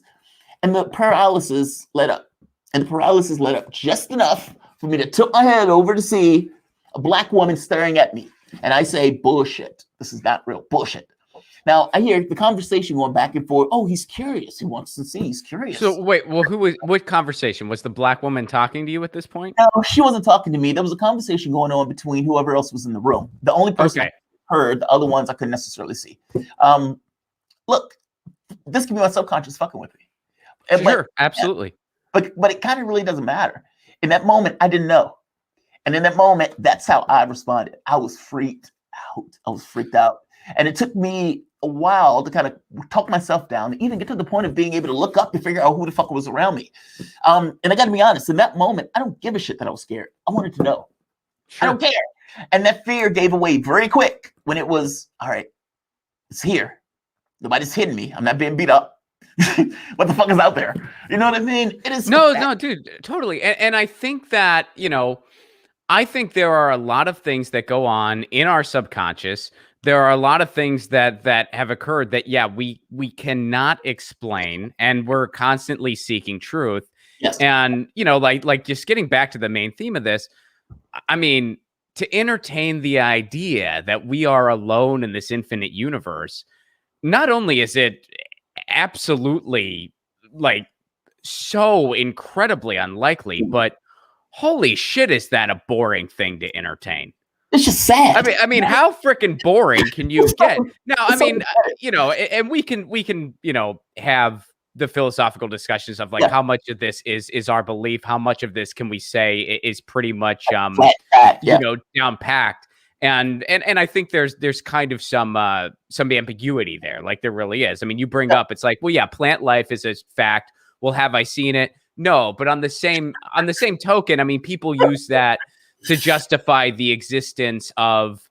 And the paralysis let up. And the paralysis let up just enough for me to tilt my head over to see a black woman staring at me. And I say, bullshit. This is not real. Bullshit. Now, I hear the conversation going back and forth. Oh, he's curious. He wants to see. He's curious. So wait, well, what conversation? Was the black woman talking to you at this point? No, she wasn't talking to me. There was a conversation going on between whoever else was in the room. The only person I heard, the other ones I couldn't necessarily see. Look, this can be my subconscious fucking with me. Sure, absolutely. But it kind of really doesn't matter. In that moment, I didn't know. And in that moment, that's how I responded. I was freaked out. I was freaked out. And it took me a while to kind of talk myself down and even get to the point of being able to look up and figure out who the fuck was around me. And I got to be honest, in that moment, I don't give a shit that I was scared. I wanted to know. Sure. I don't care. And that fear gave away very quick when it was, all right, it's here. Nobody's hitting me. I'm not being beat up. What the fuck is out there? You know what I mean? It is no, dude, totally. And I think that, I think there are a lot of things that go on in our subconscious. There are a lot of things that have occurred that, yeah, we cannot explain, and we're constantly seeking truth. Yes. And, like just getting back to the main theme of this, I mean, to entertain the idea that we are alone in this infinite universe, not only is it absolutely like so incredibly unlikely, but holy shit, is that a boring thing to entertain? It's just sad. I mean, how freaking boring can you get? Now, I mean, and we can, have the philosophical discussions of like how much of this is our belief, how much of this can we say is pretty much down packed. And I think there's kind of some ambiguity there, like there really is. I mean, you bring up, it's like, well, yeah, plant life is a fact. Well, have I seen it? No, but on the same token, I mean, people use that to justify the existence of,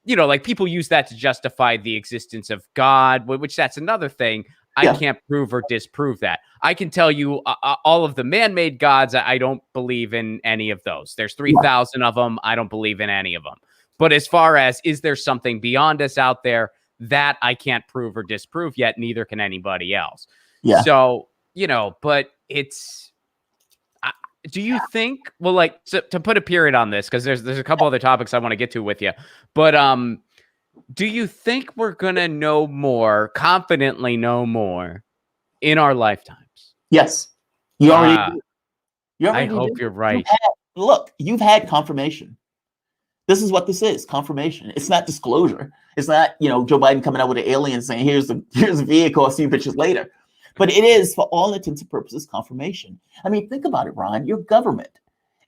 like people use that to justify the existence of God, which that's another thing. I can't prove or disprove that. I can tell you all of the man-made gods. I don't believe in any of those. There's 3,000 of them. I don't believe in any of them. But as far as, is there something beyond us out there, that I can't prove or disprove yet, neither can anybody else. Yeah. So, but it's, do you think, well, like, so, to put a period on this, because there's a couple other topics I want to get to with you, but do you think we're going to know more, confidently know more in our lifetimes? Yes. You already do. I hope you're right. You've had confirmation. This is what this is, confirmation. It's not disclosure. It's not, Joe Biden coming out with an alien saying, here's a vehicle, I'll see you bitches later. But it is, for all intents and purposes, confirmation. I mean, think about it, Ron. Your government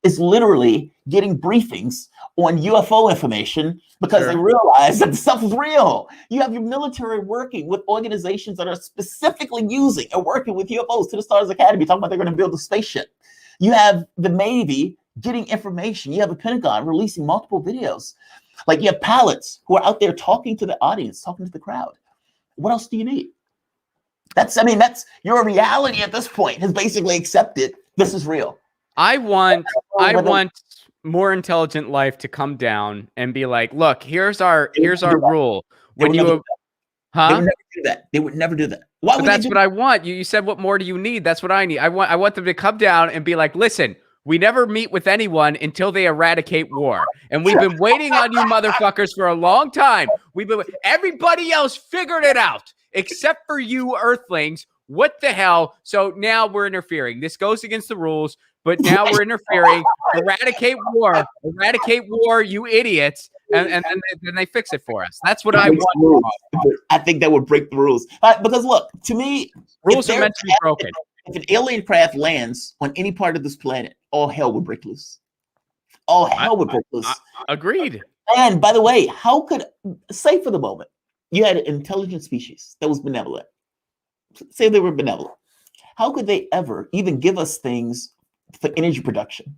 is literally getting briefings on UFO information because they realize that the stuff is real. You have your military working with organizations that are specifically using and working with UFOs. To the Stars Academy talking about they're going to build a spaceship. You have the Navy getting information. You have the Pentagon releasing multiple videos. Like, you have pilots who are out there talking to the audience, talking to the crowd. What else do you need? That's your reality at this point has basically accepted this is real. I want more intelligent life to come down and be like, look, here's our rule. When you, they would never do that. They would never do that. Why would that's what I want. You said, what more do you need? That's what I need. I want them to come down and be like, listen, we never meet with anyone until they eradicate war. And we've been waiting on you motherfuckers for a long time. Everybody else figured it out except for you Earthlings. What the hell? So now we're interfering. This goes against the rules, but now we're interfering. Eradicate war, you idiots. And then they fix it for us. That's what I want. I think that would break the rules. Because look, to me, rules are meant to be broken. If an alien craft lands on any part of this planet, all hell would break loose. All hell would break loose. Agreed. And by the way, how could, say for the moment, you had an intelligent species that was benevolent. Say they were benevolent. How could they ever even give us things for energy production?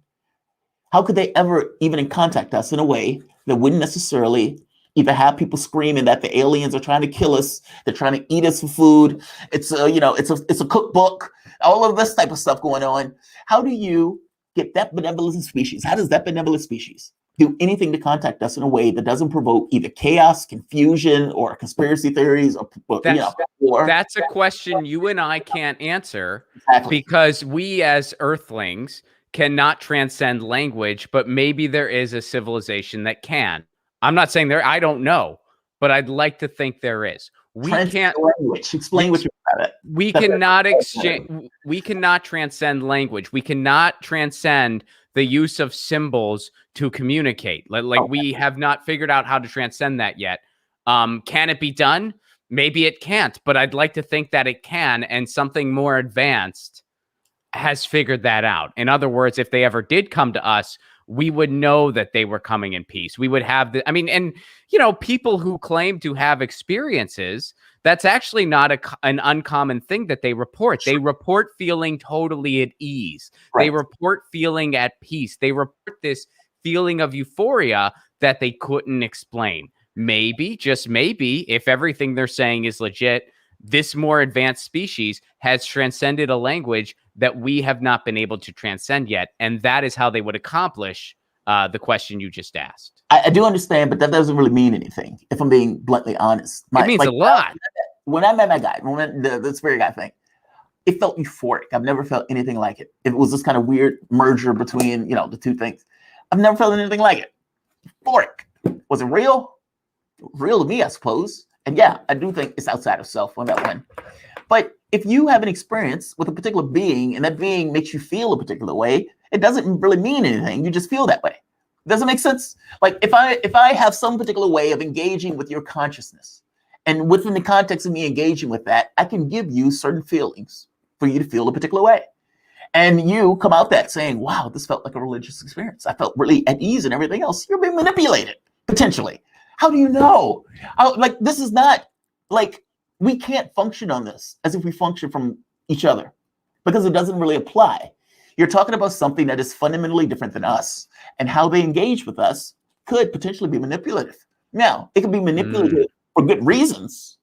How could they ever even contact us in a way that wouldn't necessarily either have people screaming that the aliens are trying to kill us, they're trying to eat us for food, it's a cookbook, all of this type of stuff going on? How do you get that benevolent species? How does that benevolent species do anything to contact us in a way that doesn't provoke either chaos, confusion, or conspiracy theories, or that's a question you and I can't answer. Exactly. Because we as Earthlings cannot transcend language, but maybe there is a civilization that can. I'm not saying there, I don't know, but I'd like to think there is. We can't language. Explain what you mean by that. We cannot exchange. We cannot transcend language. We cannot transcend the use of symbols to communicate. Like we have not figured out how to transcend that yet. Can it be done? Maybe it can't, but I'd like to think that it can, and something more advanced has figured that out. In other words, if they ever did come to us, we would know that they were coming in peace. We would have people who claim to have experiences, that's actually not an uncommon thing that they report. They report feeling totally at ease. Right. They report feeling at peace. They report this feeling of euphoria that they couldn't explain. Maybe, just maybe, if everything they're saying is legit, this more advanced species has transcended a language that we have not been able to transcend yet. And that is how they would accomplish the question you just asked. I do understand, but that doesn't really mean anything, if I'm being bluntly honest. It means a lot. When I met my guy, the spirit guy thing, it felt euphoric. I've never felt anything like it. It was this kind of weird merger between, the two things. I've never felt anything like it. Euphoric. Was it real? Real to me, I suppose. And yeah, I do think it's outside of self on that one. But if you have an experience with a particular being and that being makes you feel a particular way, it doesn't really mean anything. You just feel that way. Does it make sense? Like if I have some particular way of engaging with your consciousness, and within the context of me engaging with that, I can give you certain feelings for you to feel a particular way. And you come out that saying, wow, this felt like a religious experience. I felt really at ease and everything else. You're being manipulated, potentially. How do you know? This is not like, we can't function on this as if we function from each other, because it doesn't really apply. You're talking about something that is fundamentally different than us, and how they engage with us could potentially be manipulative. Now, it could be manipulative for good reasons.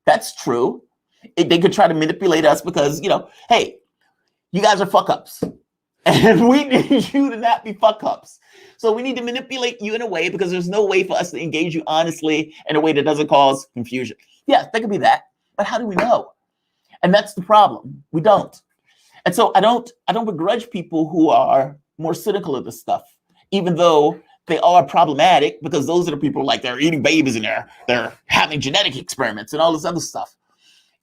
That's true. They could try to manipulate us because, hey, you guys are fuck ups. And we need you to not be fuck ups. So we need to manipulate you in a way because there's no way for us to engage you honestly in a way that doesn't cause confusion. Yeah, that could be that. But how do we know? And that's the problem. We don't. And so I don't begrudge people who are more cynical of this stuff, even though they are problematic, because those are the people like they're eating babies and they're having genetic experiments and all this other stuff.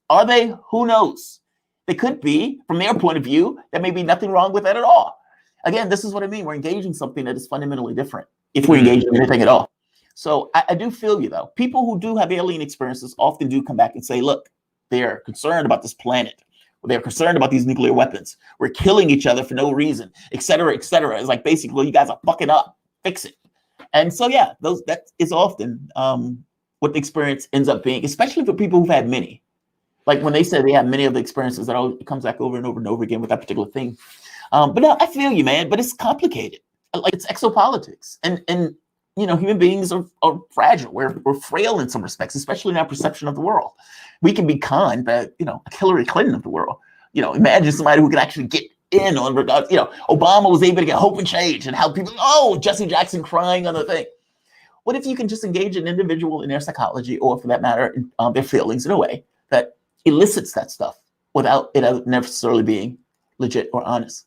Are they? Who knows? They could be. From their point of view, there may be nothing wrong with that at all. Again, this is what I mean. We're engaging something that is fundamentally different. if we engage in anything at all. So I do feel you, though. People who do have alien experiences often do come back and say, look, they're concerned about this planet. They're concerned about these nuclear weapons. We're killing each other for no reason, et cetera, et cetera. It's like, basically, you guys are fucking up. Fix it. And so, yeah, that is often what the experience ends up being, especially for people who've had many. Like when they say they have many of the experiences, it comes back over and over and over again with that particular thing. But no, I feel you, man. But it's complicated. Like, it's exopolitics, and human beings are fragile. We're frail in some respects, especially in our perception of the world. We can be conned by, a Hillary Clinton of the world. Imagine somebody who can actually get in on regards. Obama was able to get hope and change, and how people, Jesse Jackson crying on the thing. What if you can just engage an individual in their psychology, or for that matter, their feelings, in a way that elicits that stuff without it necessarily being legit or honest?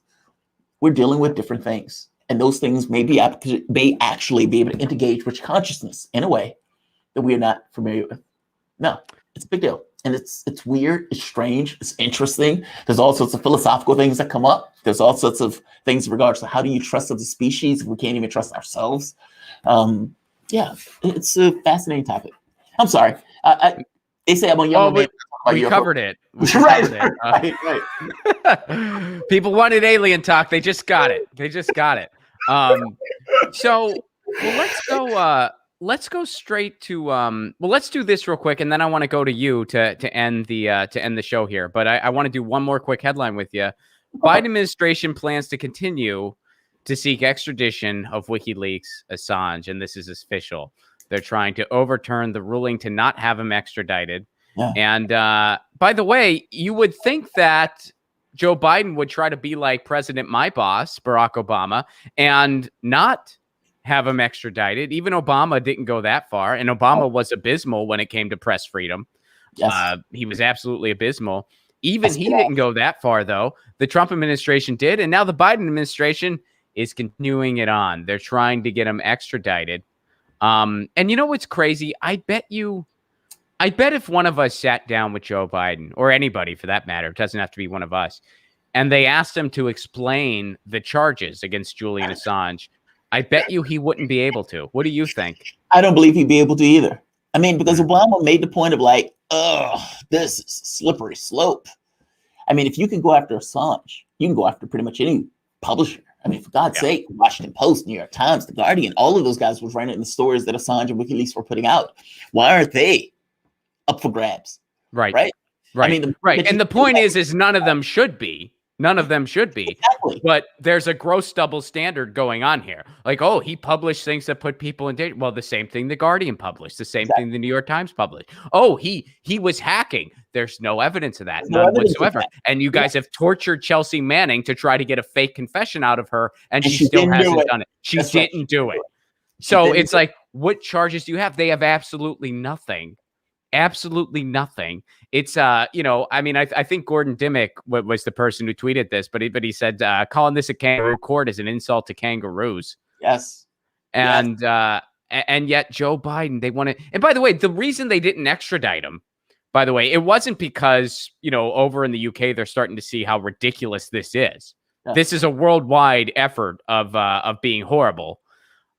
We're dealing with different things. And those things may actually be able to engage with consciousness in a way that we are not familiar with. No, it's a big deal. And it's weird, it's strange, it's interesting. There's all sorts of philosophical things that come up. There's all sorts of things in regards to how do you trust other species if we can't even trust ourselves? Yeah, it's a fascinating topic. I'm sorry. They say I'm on Young Man. We covered it. Right. People wanted alien talk. They just got it. So let's go straight to let's do this real quick, and then I want to go to you to end the show here. But I want to do one more quick headline with you. Biden administration plans to continue to seek extradition of WikiLeaks Assange, and this is official. They're trying to overturn the ruling to not have him extradited. Yeah. And by the way, you would think that Joe Biden would try to be like President my boss, Barack Obama, and not have him extradited. Even Obama didn't go that far. And Obama was abysmal when it came to press freedom. Yes. He was absolutely abysmal. Even he didn't go that far, though. The Trump administration did. And now the Biden administration is continuing it on. They're trying to get him extradited. And you know what's crazy? I bet if one of us sat down with Joe Biden, or anybody for that matter, it doesn't have to be one of us, and they asked him to explain the charges against Julian Assange, I bet you he wouldn't be able to. What do you think? I don't believe he'd be able to either. I mean, because Obama made the point of like, this is a slippery slope. I mean, if you can go after Assange, you can go after pretty much any publisher. I mean, for God's sake, Washington Post, New York Times, The Guardian, all of those guys was writing the stories that Assange and WikiLeaks were putting out. Why aren't they up for grabs? Right. I mean, and the point is none of them should be. None of them should be. Exactly. But there's a gross double standard going on here. Like, he published things that put people in danger. Well, the same thing The Guardian published, the same thing the New York Times published. He was hacking. There's no evidence of that, none whatsoever. And you guys have tortured Chelsea Manning to try to get a fake confession out of her, and she still hasn't done it. She didn't do it. So it's like, what charges do you have? They have absolutely nothing. Absolutely nothing. It's I mean, I think Gordon Dimmick was the person who tweeted this, but he said calling this a kangaroo court is an insult to kangaroos. Yes. And yet Joe Biden, they want to. And by the way, the reason they didn't extradite him, by the way, it wasn't because over in the UK they're starting to see how ridiculous this is. Yeah. This is a worldwide effort of being horrible,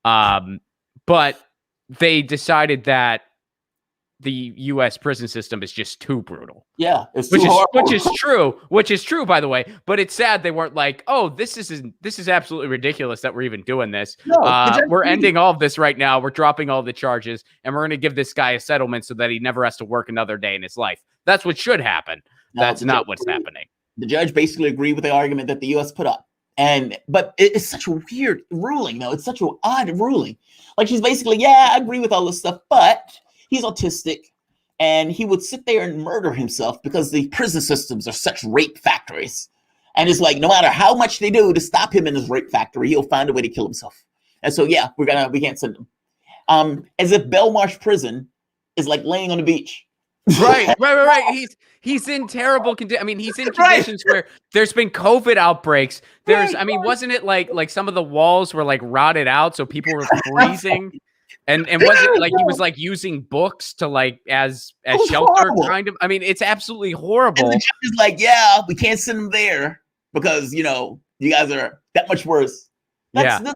but they decided that the U.S. prison system is just too brutal. Yeah, which is true, by the way. But it's sad they weren't like, this is absolutely ridiculous that we're even doing this. No, we're ending all of this right now. We're dropping all the charges, and we're going to give this guy a settlement so that he never has to work another day in his life. That's what should happen. That's not what's happening. The judge basically agreed with the argument that the U.S. put up. But it's such a weird ruling, though. It's such an odd ruling. Like, she's basically, I agree with all this stuff, but he's autistic, and he would sit there and murder himself because the prison systems are such rape factories. And it's like, no matter how much they do to stop him in his rape factory, he'll find a way to kill himself. And so, we can't send him. As if Belmarsh Prison is like laying on the beach. Right. He's in terrible conditions. I mean, he's in conditions where there's been COVID outbreaks. Wasn't it like some of the walls were like rotted out, so people were freezing? And was it like he was like using books to like as shelter horrible. Kind of? I mean, it's absolutely horrible. And the judge is like, we can't send him there because you guys are that much worse. That's Yeah.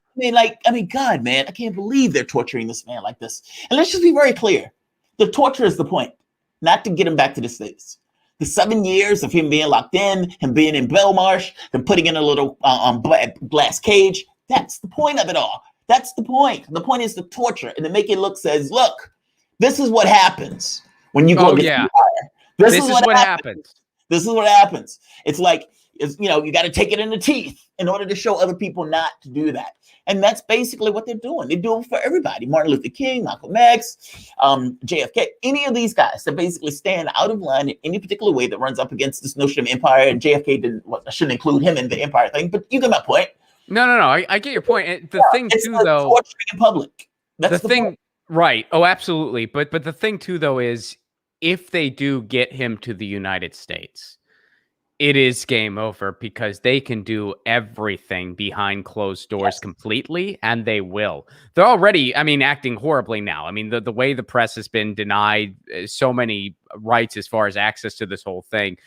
I mean, God, man, I can't believe they're torturing this man like this. And let's just be very clear: the torture is the point, not to get him back to the States. The 7 years of him being locked in, him being in Belmarsh, him putting in a little glass cage—that's the point of it all. That's the point. The point is the torture, and to make it look says, look, this is what happens when you go against the empire. This is what happens. This is what happens. It's like, you got to take it in the teeth in order to show other people not to do that. And that's basically what they're doing. They do it for everybody. Martin Luther King, Malcolm X, JFK, any of these guys that basically stand out of line in any particular way that runs up against this notion of empire. And JFK didn't, I shouldn't include him in the empire thing, but you get my point. No. I get your point. The thing too, though, torturing in public. That's the thing, point. Right? Oh, absolutely. But the thing too, though, is if they do get him to the United States, it is game over because they can do everything behind closed doors completely, and they will. They're already, acting horribly now. The way the press has been denied so many rights as far as access to this whole thing.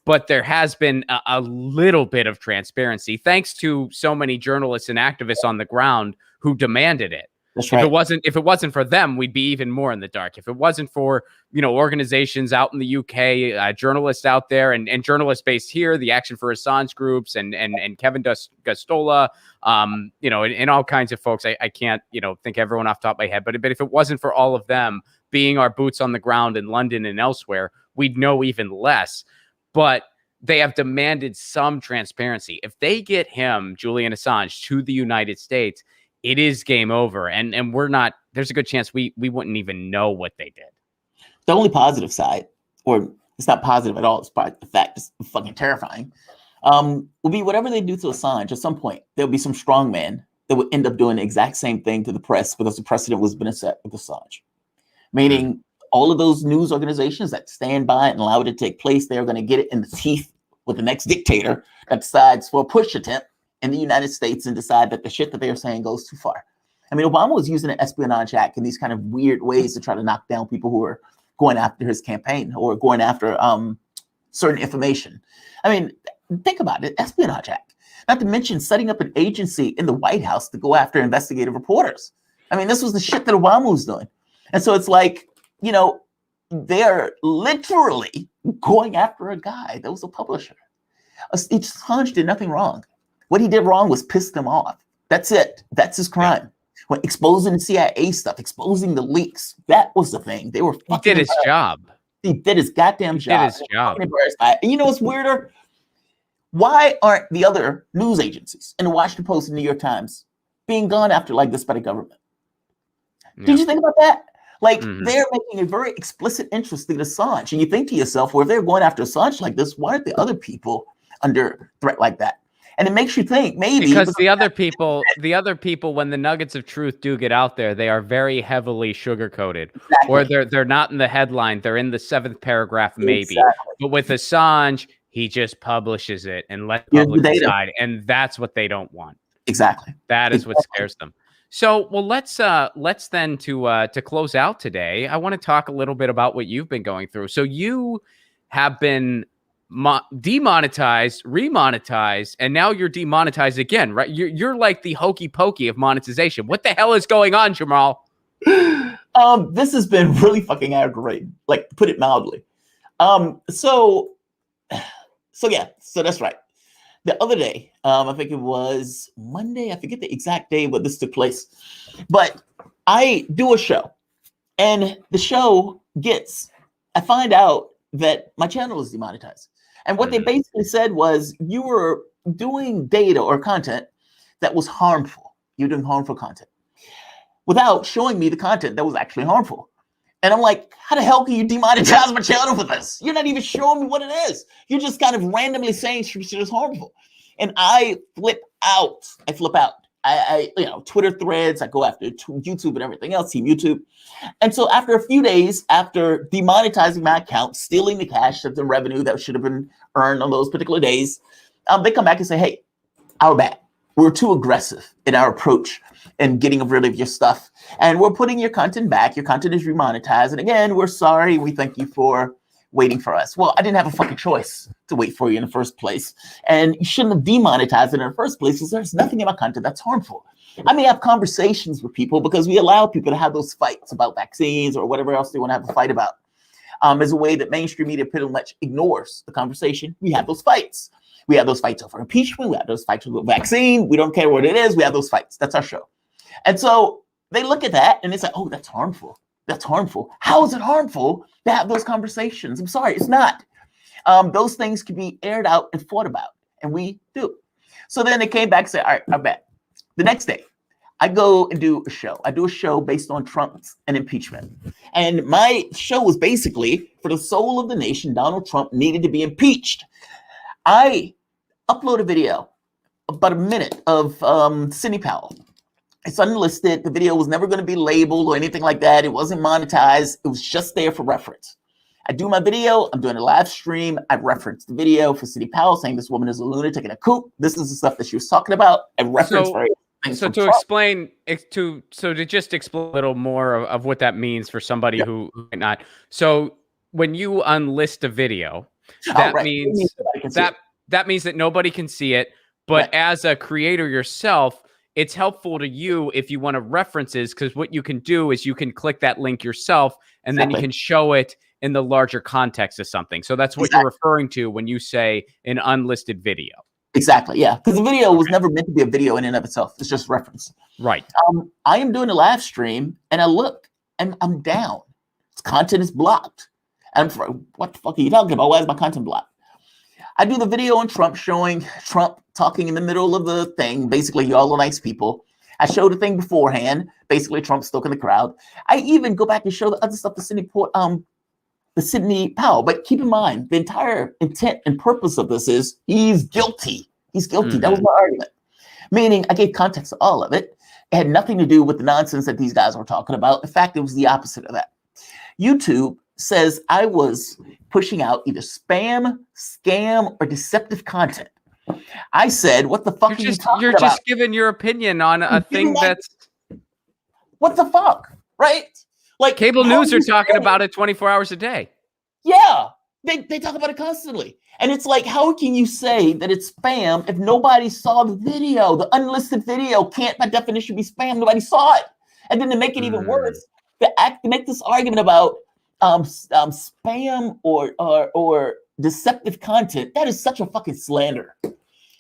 But there has been a little bit of transparency thanks to so many journalists and activists on the ground who demanded it. That's right. If it wasn't for them, we'd be even more in the dark. If it wasn't for, organizations out in the UK, journalists out there and journalists based here, the Action for Assange groups and Kevin Gustola, and all kinds of folks. I can't, think everyone off the top of my head, but if it wasn't for all of them being our boots on the ground in London and elsewhere, we'd know even less. But they have demanded some transparency. If they get him, Julian Assange, to the United States, it is game over. And we're not, there's a good chance we wouldn't even know what they did. The only positive side, or it's not positive at all, it's part of the fact it's fucking terrifying, will be whatever they do to Assange. At some point, there'll be some strong man that would end up doing the exact same thing to the press because the precedent was been set with Assange. Meaning all of those news organizations that stand by and allow it to take place, they're going to get it in the teeth with the next dictator that decides for a push attempt in the United States and decide that the shit that they're saying goes too far. Obama was using an Espionage Act in these kind of weird ways to try to knock down people who are going after his campaign or going after certain information. Think about it, Espionage Act. Not to mention setting up an agency in the White House to go after investigative reporters. This was the shit that Obama was doing. And so it's like, they're literally going after a guy that was a publisher. Assange did nothing wrong. What he did wrong was piss them off. That's it. That's his crime. When exposing the CIA stuff, exposing the leaks, that was the thing. They were. He did his job. He did his goddamn job. Did his job. And you know what's weirder? Why aren't the other news agencies in the Washington Post and New York Times being gone after like this by the government? Yeah. Did you think about that? They're making a very explicit interest in Assange. And you think to yourself, well, if they're going after Assange like this, why aren't the other people under threat like that? And it makes you think maybe because the other people, when the nuggets of truth do get out there, they are very heavily sugar-coated. Exactly. Or they're not in the headline. They're in the 7th paragraph, maybe. Exactly. But with Assange, he just publishes it and lets the public decide. And that's what they don't want. Exactly. That is what scares them. So, well, let's then to close out today, I want to talk a little bit about what you've been going through. So you have been demonetized, remonetized, and now you're demonetized again, right? You're like the hokey pokey of monetization. What the hell is going on, Jamarl? This has been really fucking aggravating, like to put it mildly. So that's right. The other day, I think it was Monday. I forget the exact day when this took place, but I do a show, and the show I find out that my channel is demonetized. And what they basically said was you were doing data or content that was harmful. You're doing harmful content without showing me the content that was actually harmful. And I'm like, how the hell can you demonetize my channel for this? You're not even showing me what it is. You're just kind of randomly saying shit is harmful. And I flip out. I Twitter threads, I go after YouTube and everything else, Team YouTube. And so after a few days, after demonetizing my account, stealing the cash of the revenue that should have been earned on those particular days, they come back and say, hey, our bad. We're too aggressive in our approach in getting rid of your stuff. And we're putting your content back. Your content is remonetized. And again, we're sorry. We thank you for waiting for us. Well, I didn't have a fucking choice to wait for you in the first place. And you shouldn't have demonetized it in the first place because there's nothing in my content that's harmful. I may have conversations with people because we allow people to have those fights about vaccines or whatever else they want to have a fight about. As a way that mainstream media pretty much ignores the conversation. We have those fights. We have those fights over impeachment. We have those fights over vaccine. We don't care what it is. We have those fights. That's our show. And so they look at that and they say, oh, that's harmful. That's harmful. How is it harmful to have those conversations? I'm sorry, it's not. Those things can be aired out and fought about, and we do. So then they came back and said, all right, I bet. The next day, I go and do a show. I do a show based on Trump's and impeachment. And my show was basically, for the soul of the nation, Donald Trump needed to be impeached. I upload a video, about a minute of Sidney Powell. It's unlisted. The video was never going to be labeled or anything like that. It wasn't monetized. It was just there for reference. I do my video. I'm doing a live stream. I referenced the video for Sidney Powell saying this woman is a lunatic and a kook. This is the stuff that she was talking about. I referenced her. So to explain, to just explain a little more of what that means for somebody who might not. So when you unlist a video, that means that means that nobody can see it. But as a creator yourself, it's helpful to you if you want to references, because what you can do is you can click that link yourself and then you can show it in the larger context of something. So that's what you're referring to when you say an unlisted video. Exactly. Yeah. Because the video was never meant to be a video in and of itself. It's just reference. Right. I am doing a live stream and I look and I'm down. Its content is blocked. And what the fuck are you talking about? Why is my content blocked? I do the video on Trump showing Trump talking in the middle of the thing. Basically, y'all are nice people. I show the thing beforehand. Basically, Trump's stuck in the crowd. I even go back and show the other stuff to Sidney Powell. But keep in mind, the entire intent and purpose of this is he's guilty. He's guilty. That was my argument. Meaning I gave context to all of it. It had nothing to do with the nonsense that these guys were talking about. In fact, it was the opposite of that. YouTube says I was pushing out either spam, scam, or deceptive content. I said, what the fuck are you talking about? You're just giving your opinion on a thing that's... What the fuck, right? Like cable news are talking about it 24 hours a day. Yeah, they talk about it constantly. And it's like, how can you say that it's spam if nobody saw the video? The unlisted video can't, by definition, be spam. Nobody saw it. And then to make it even worse, to make this argument about spam or deceptive content, that is such a fucking slander.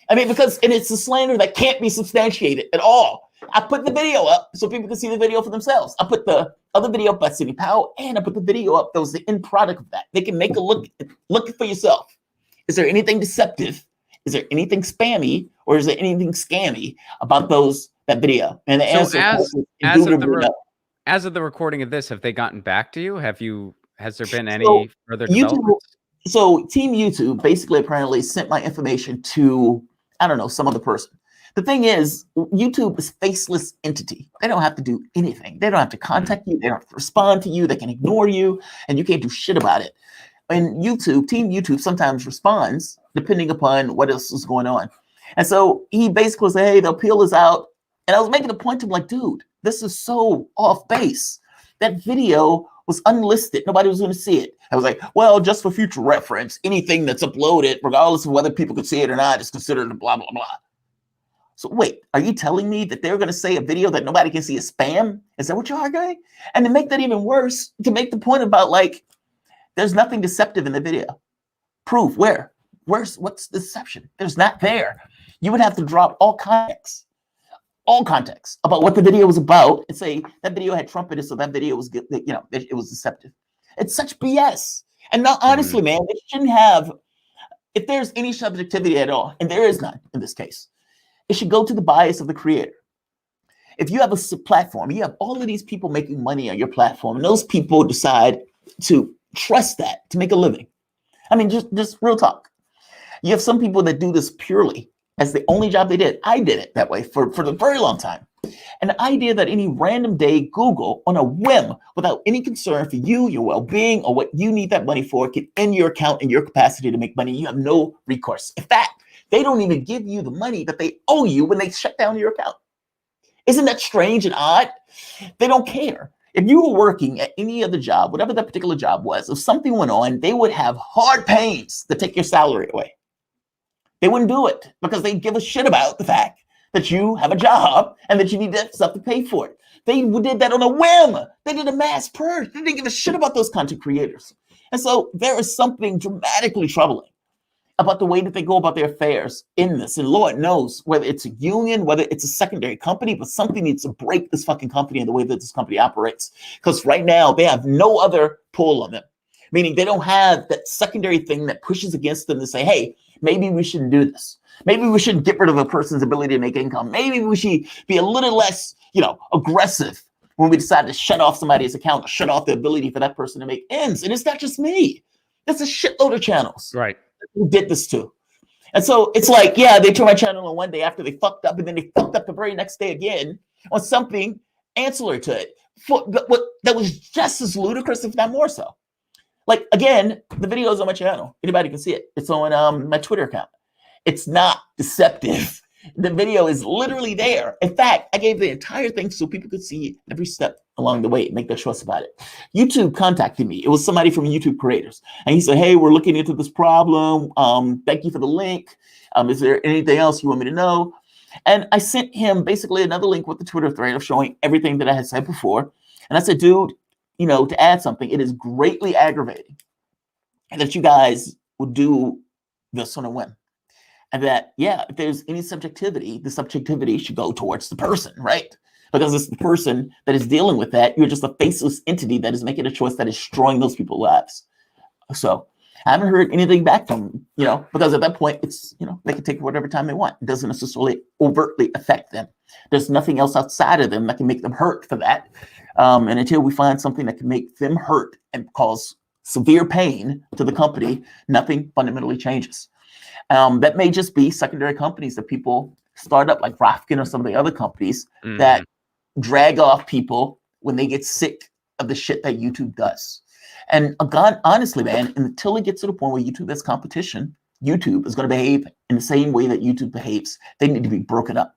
I mean, and it's a slander that can't be substantiated at all. I put the video up so people can see the video for themselves. I put the other video up by Sidney Powell, and I put the video up that was the end product of that. They can make a look for yourself. Is there anything deceptive? Is there anything spammy, or is there anything scammy about that video? And the answer as of the recording of this, have they gotten back to you? Has there been any further developments? So Team YouTube basically apparently sent my information to, I don't know, some other person. The thing is, YouTube is a faceless entity. They don't have to do anything. They don't have to contact you. They don't have to respond to you. They can ignore you, and you can't do shit about it. And Team YouTube sometimes responds depending upon what else is going on. And so he basically said, hey, the appeal is out. And I was making a point to him like, dude, this is so off base. That video was unlisted. Nobody was going to see it. I was like, well, just for future reference, anything that's uploaded, regardless of whether people could see it or not, is considered a blah, blah, blah. So wait, are you telling me that they're going to say a video that nobody can see is spam? Is that what you're arguing? And to make that even worse, to make the point about like, there's nothing deceptive in the video. Proof, what's the deception? There's not there. You would have to drop all context about what the video was about and say that video had Trump in it, so that video was good, it was deceptive. It's such BS. And now, honestly, man, it shouldn't have, if there's any subjectivity at all, and there is none in this case, it should go to the bias of the creator. If you have a platform, you have all of these people making money on your platform, and those people decide to trust that to make a living. I mean, just real talk. You have some people that do this purely as the only job they did. I did it that way for a very long time. And the idea that any random day Google on a whim, without any concern for you, your well-being, or what you need that money for, can end your account and your capacity to make money. You have no recourse. In fact, they don't even give you the money that they owe you when they shut down your account. Isn't that strange and odd? They don't care. if you were working at any other job, whatever that particular job was, if something went on, they would have hard pains to take your salary away. They wouldn't do it because they give a shit about the fact that you have a job and that you need that stuff to pay for it. They did that on a whim. They did a mass purge. They didn't give a shit about those content creators. And so there is something dramatically troubling about the way that they go about their affairs in this. And Lord knows whether it's a union, whether it's a secondary company, but something needs to break this fucking company and the way that this company operates. Because right now they have no other pull on them, meaning they don't have that secondary thing that pushes against them to say, hey, maybe we shouldn't do this. Maybe we shouldn't get rid of a person's ability to make income. Maybe we should be a little less, aggressive when we decide to shut off somebody's account or shut off the ability for that person to make ends. And it's not just me. It's a shitload of channels. Right. Who did this to. And so it's like, yeah, they turned my channel on one day after they fucked up, and then they fucked up the very next day again on something ancillary to it. That was just as ludicrous, if not more so. Like, again, the video is on my channel. Anybody can see it. It's on my Twitter account. It's not deceptive. The video is literally there. In fact, I gave the entire thing so people could see every step along the way and make their choice about it. YouTube contacted me. It was somebody from YouTube Creators. And he said, hey, we're looking into this problem. Thank you for the link. Is there anything else you want me to know? And I sent him basically another link with the Twitter thread of showing everything that I had said before. And I said, dude, to add something, it is greatly aggravating that you guys would do this on a whim. And that, yeah, if there's any subjectivity, the subjectivity should go towards the person, right? Because it's the person that is dealing with that. You're just a faceless entity that is making a choice that is destroying those people's lives. So I haven't heard anything back from, because at that point, it's, they can take whatever time they want. It doesn't necessarily overtly affect them. There's nothing else outside of them that can make them hurt for that. And until we find something that can make them hurt and cause severe pain to the company, nothing fundamentally changes. That may just be secondary companies that people start up, like Rafkin or some of the other companies that drag off people when they get sick of the shit that YouTube does. And God, honestly, man, until it gets to the point where YouTube has competition, YouTube is going to behave in the same way that YouTube behaves. They need to be broken up.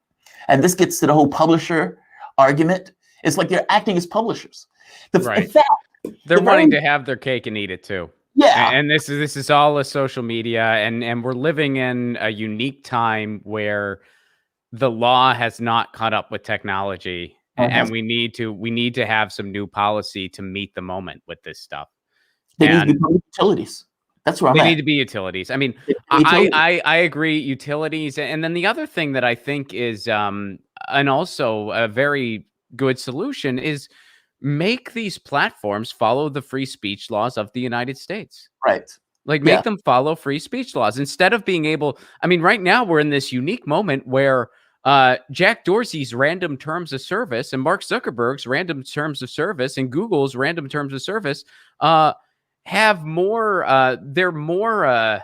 And this gets to the whole publisher argument. It's like they're acting as publishers. Right. In fact, they're wanting to have their cake and eat it too. Yeah. And this is all a social media, and we're living in a unique time where the law has not caught up with technology, and we need to have some new policy to meet the moment with this stuff. They need to be utilities. That's where they need to be utilities. I mean, I agree, utilities. And then the other thing that I think is and also a very good solution is make these platforms follow the free speech laws of the United States. Right. Like make them follow free speech laws instead of being able. I mean, right now we're in this unique moment where Jack Dorsey's random terms of service and Mark Zuckerberg's random terms of service and Google's random terms of service have more. They're more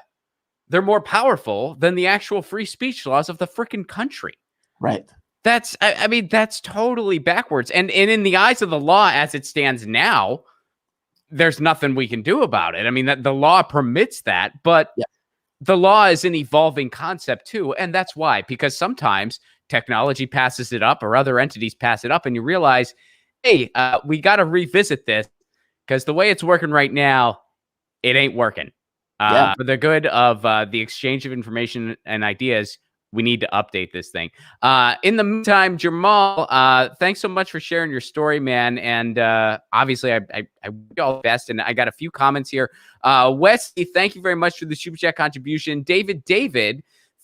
powerful than the actual free speech laws of the freaking country. Right. That's, I mean, that's totally backwards. And in the eyes of the law as it stands now, there's nothing we can do about it. I mean, that the law permits that, but the law is an evolving concept too. And that's why, because sometimes technology passes it up or other entities pass it up and you realize, hey, we got to revisit this because the way it's working right now, it ain't working. For the good of the exchange of information and ideas, we need to update this thing. In the meantime, Jamarl, thanks so much for sharing your story, man. And obviously, I wish you all the best. And I got a few comments here. Wesley, thank you very much for the Super Chat contribution. David,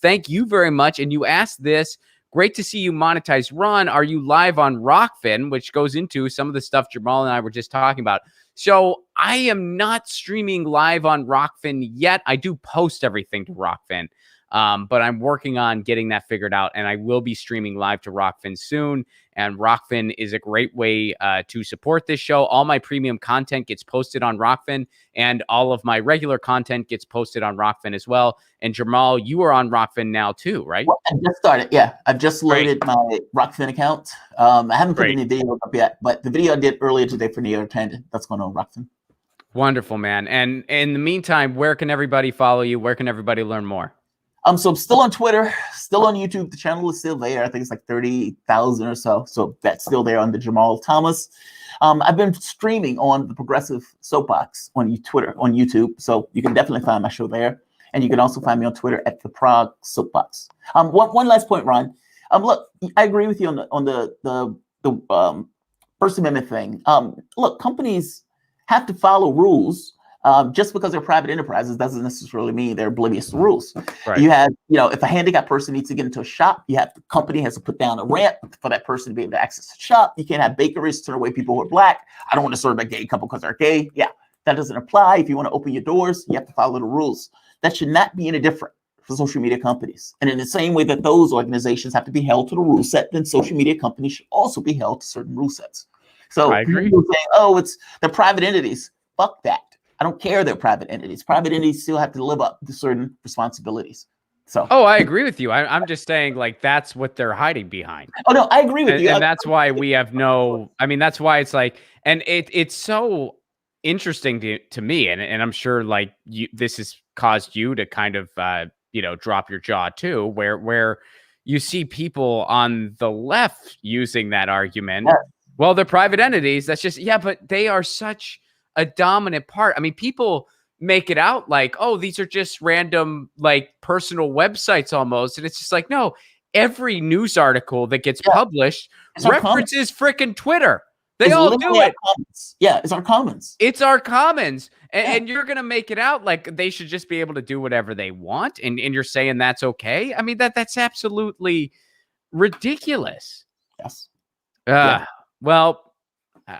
thank you very much. And you asked this. Great to see you monetize. Ron, are you live on Rockfin, which goes into some of the stuff Jamarl and I were just talking about. So I am not streaming live on Rockfin yet. I do post everything to Rockfin. But I'm working on getting that figured out, and I will be streaming live to Rockfin soon. And Rockfin is a great way to support this show. All my premium content gets posted on Rockfin, and all of my regular content gets posted on Rockfin as well. And Jamarl, you are on Rockfin now too, right? Well, I just started. Yeah, I've just loaded my Rockfin account. I haven't put any video up yet, but the video I did earlier today for Neo Attendant, that's going on Rockfin. Wonderful, man. And in the meantime, where can everybody follow you? Where can everybody learn more? So I'm still on Twitter, still on YouTube. The channel is still there. I think it's like 30,000 or so. So that's still there under Jamarl Thomas. I've been streaming on the Progressive Soapbox on YouTube, so you can definitely find my show there. And you can also find me on Twitter at the Prague Soapbox. One last point, Ron. Look, I agree with you on the First Amendment thing. Look, companies have to follow rules. Just because they're private enterprises doesn't necessarily mean they're oblivious to rules. Right. You have, if a handicapped person needs to get into a shop, the company has to put down a ramp for that person to be able to access the shop. You can't have bakeries turn away people who are Black. I don't want to serve a gay couple because they're gay. Yeah, that doesn't apply. If you want to open your doors, you have to follow the rules. That should not be any different for social media companies. And in the same way that those organizations have to be held to the rule set, then social media companies should also be held to certain rule sets. So people saying, oh, they're private entities. Fuck that. I don't care they're private entities. Private entities still have to live up to certain responsibilities. So, I agree with you. I'm just saying, like, that's what they're hiding behind. Oh no, I agree with you. And that's why we have that's why it's like, and it's so interesting to me, and I'm sure like this has caused you to kind of drop your jaw too, where you see people on the left using that argument. Yes. Well, they're private entities. That's just but they are such a dominant part. I mean, people make it out like, oh, these are just random, like, personal websites almost. And it's just like, no, every news article that gets published references freaking Twitter. They all do it. Yeah, it's our commons. It's our commons. And you're going to make it out like they should just be able to do whatever they want. And you're saying that's okay? I mean, that's absolutely ridiculous. Yes. Well,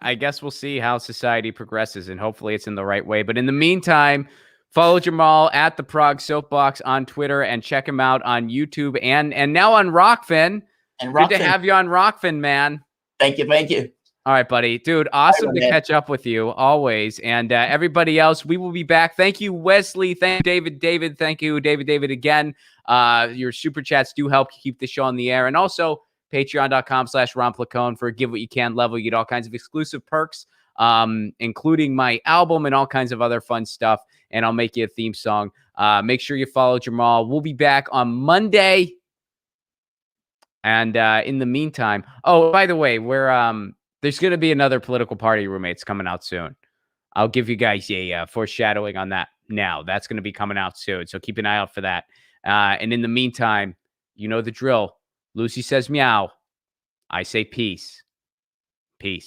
I guess we'll see how society progresses, and hopefully it's in the right way. But in the meantime, follow Jamarl at the Prague Soapbox on Twitter and check him out on YouTube and now on Rockfin. Good to have you on Rockfin, man. Thank you. All right, buddy. Dude, awesome to catch up with you always. And everybody else, we will be back. Thank you, Wesley. Thank you, David. Thank you, David again. Your super chats do help keep the show on the air. And also, patreon.com/Ron Placone for a give what you can level. You get all kinds of exclusive perks, including my album and all kinds of other fun stuff. And I'll make you a theme song. Make sure you follow Jamarl. We'll be back on Monday. And in the meantime, by the way, there's going to be another Political Party Roommates coming out soon. I'll give you guys a foreshadowing on that now. That's going to be coming out soon. So keep an eye out for that. And in the meantime, you know the drill. Lucy says meow. I say peace. Peace.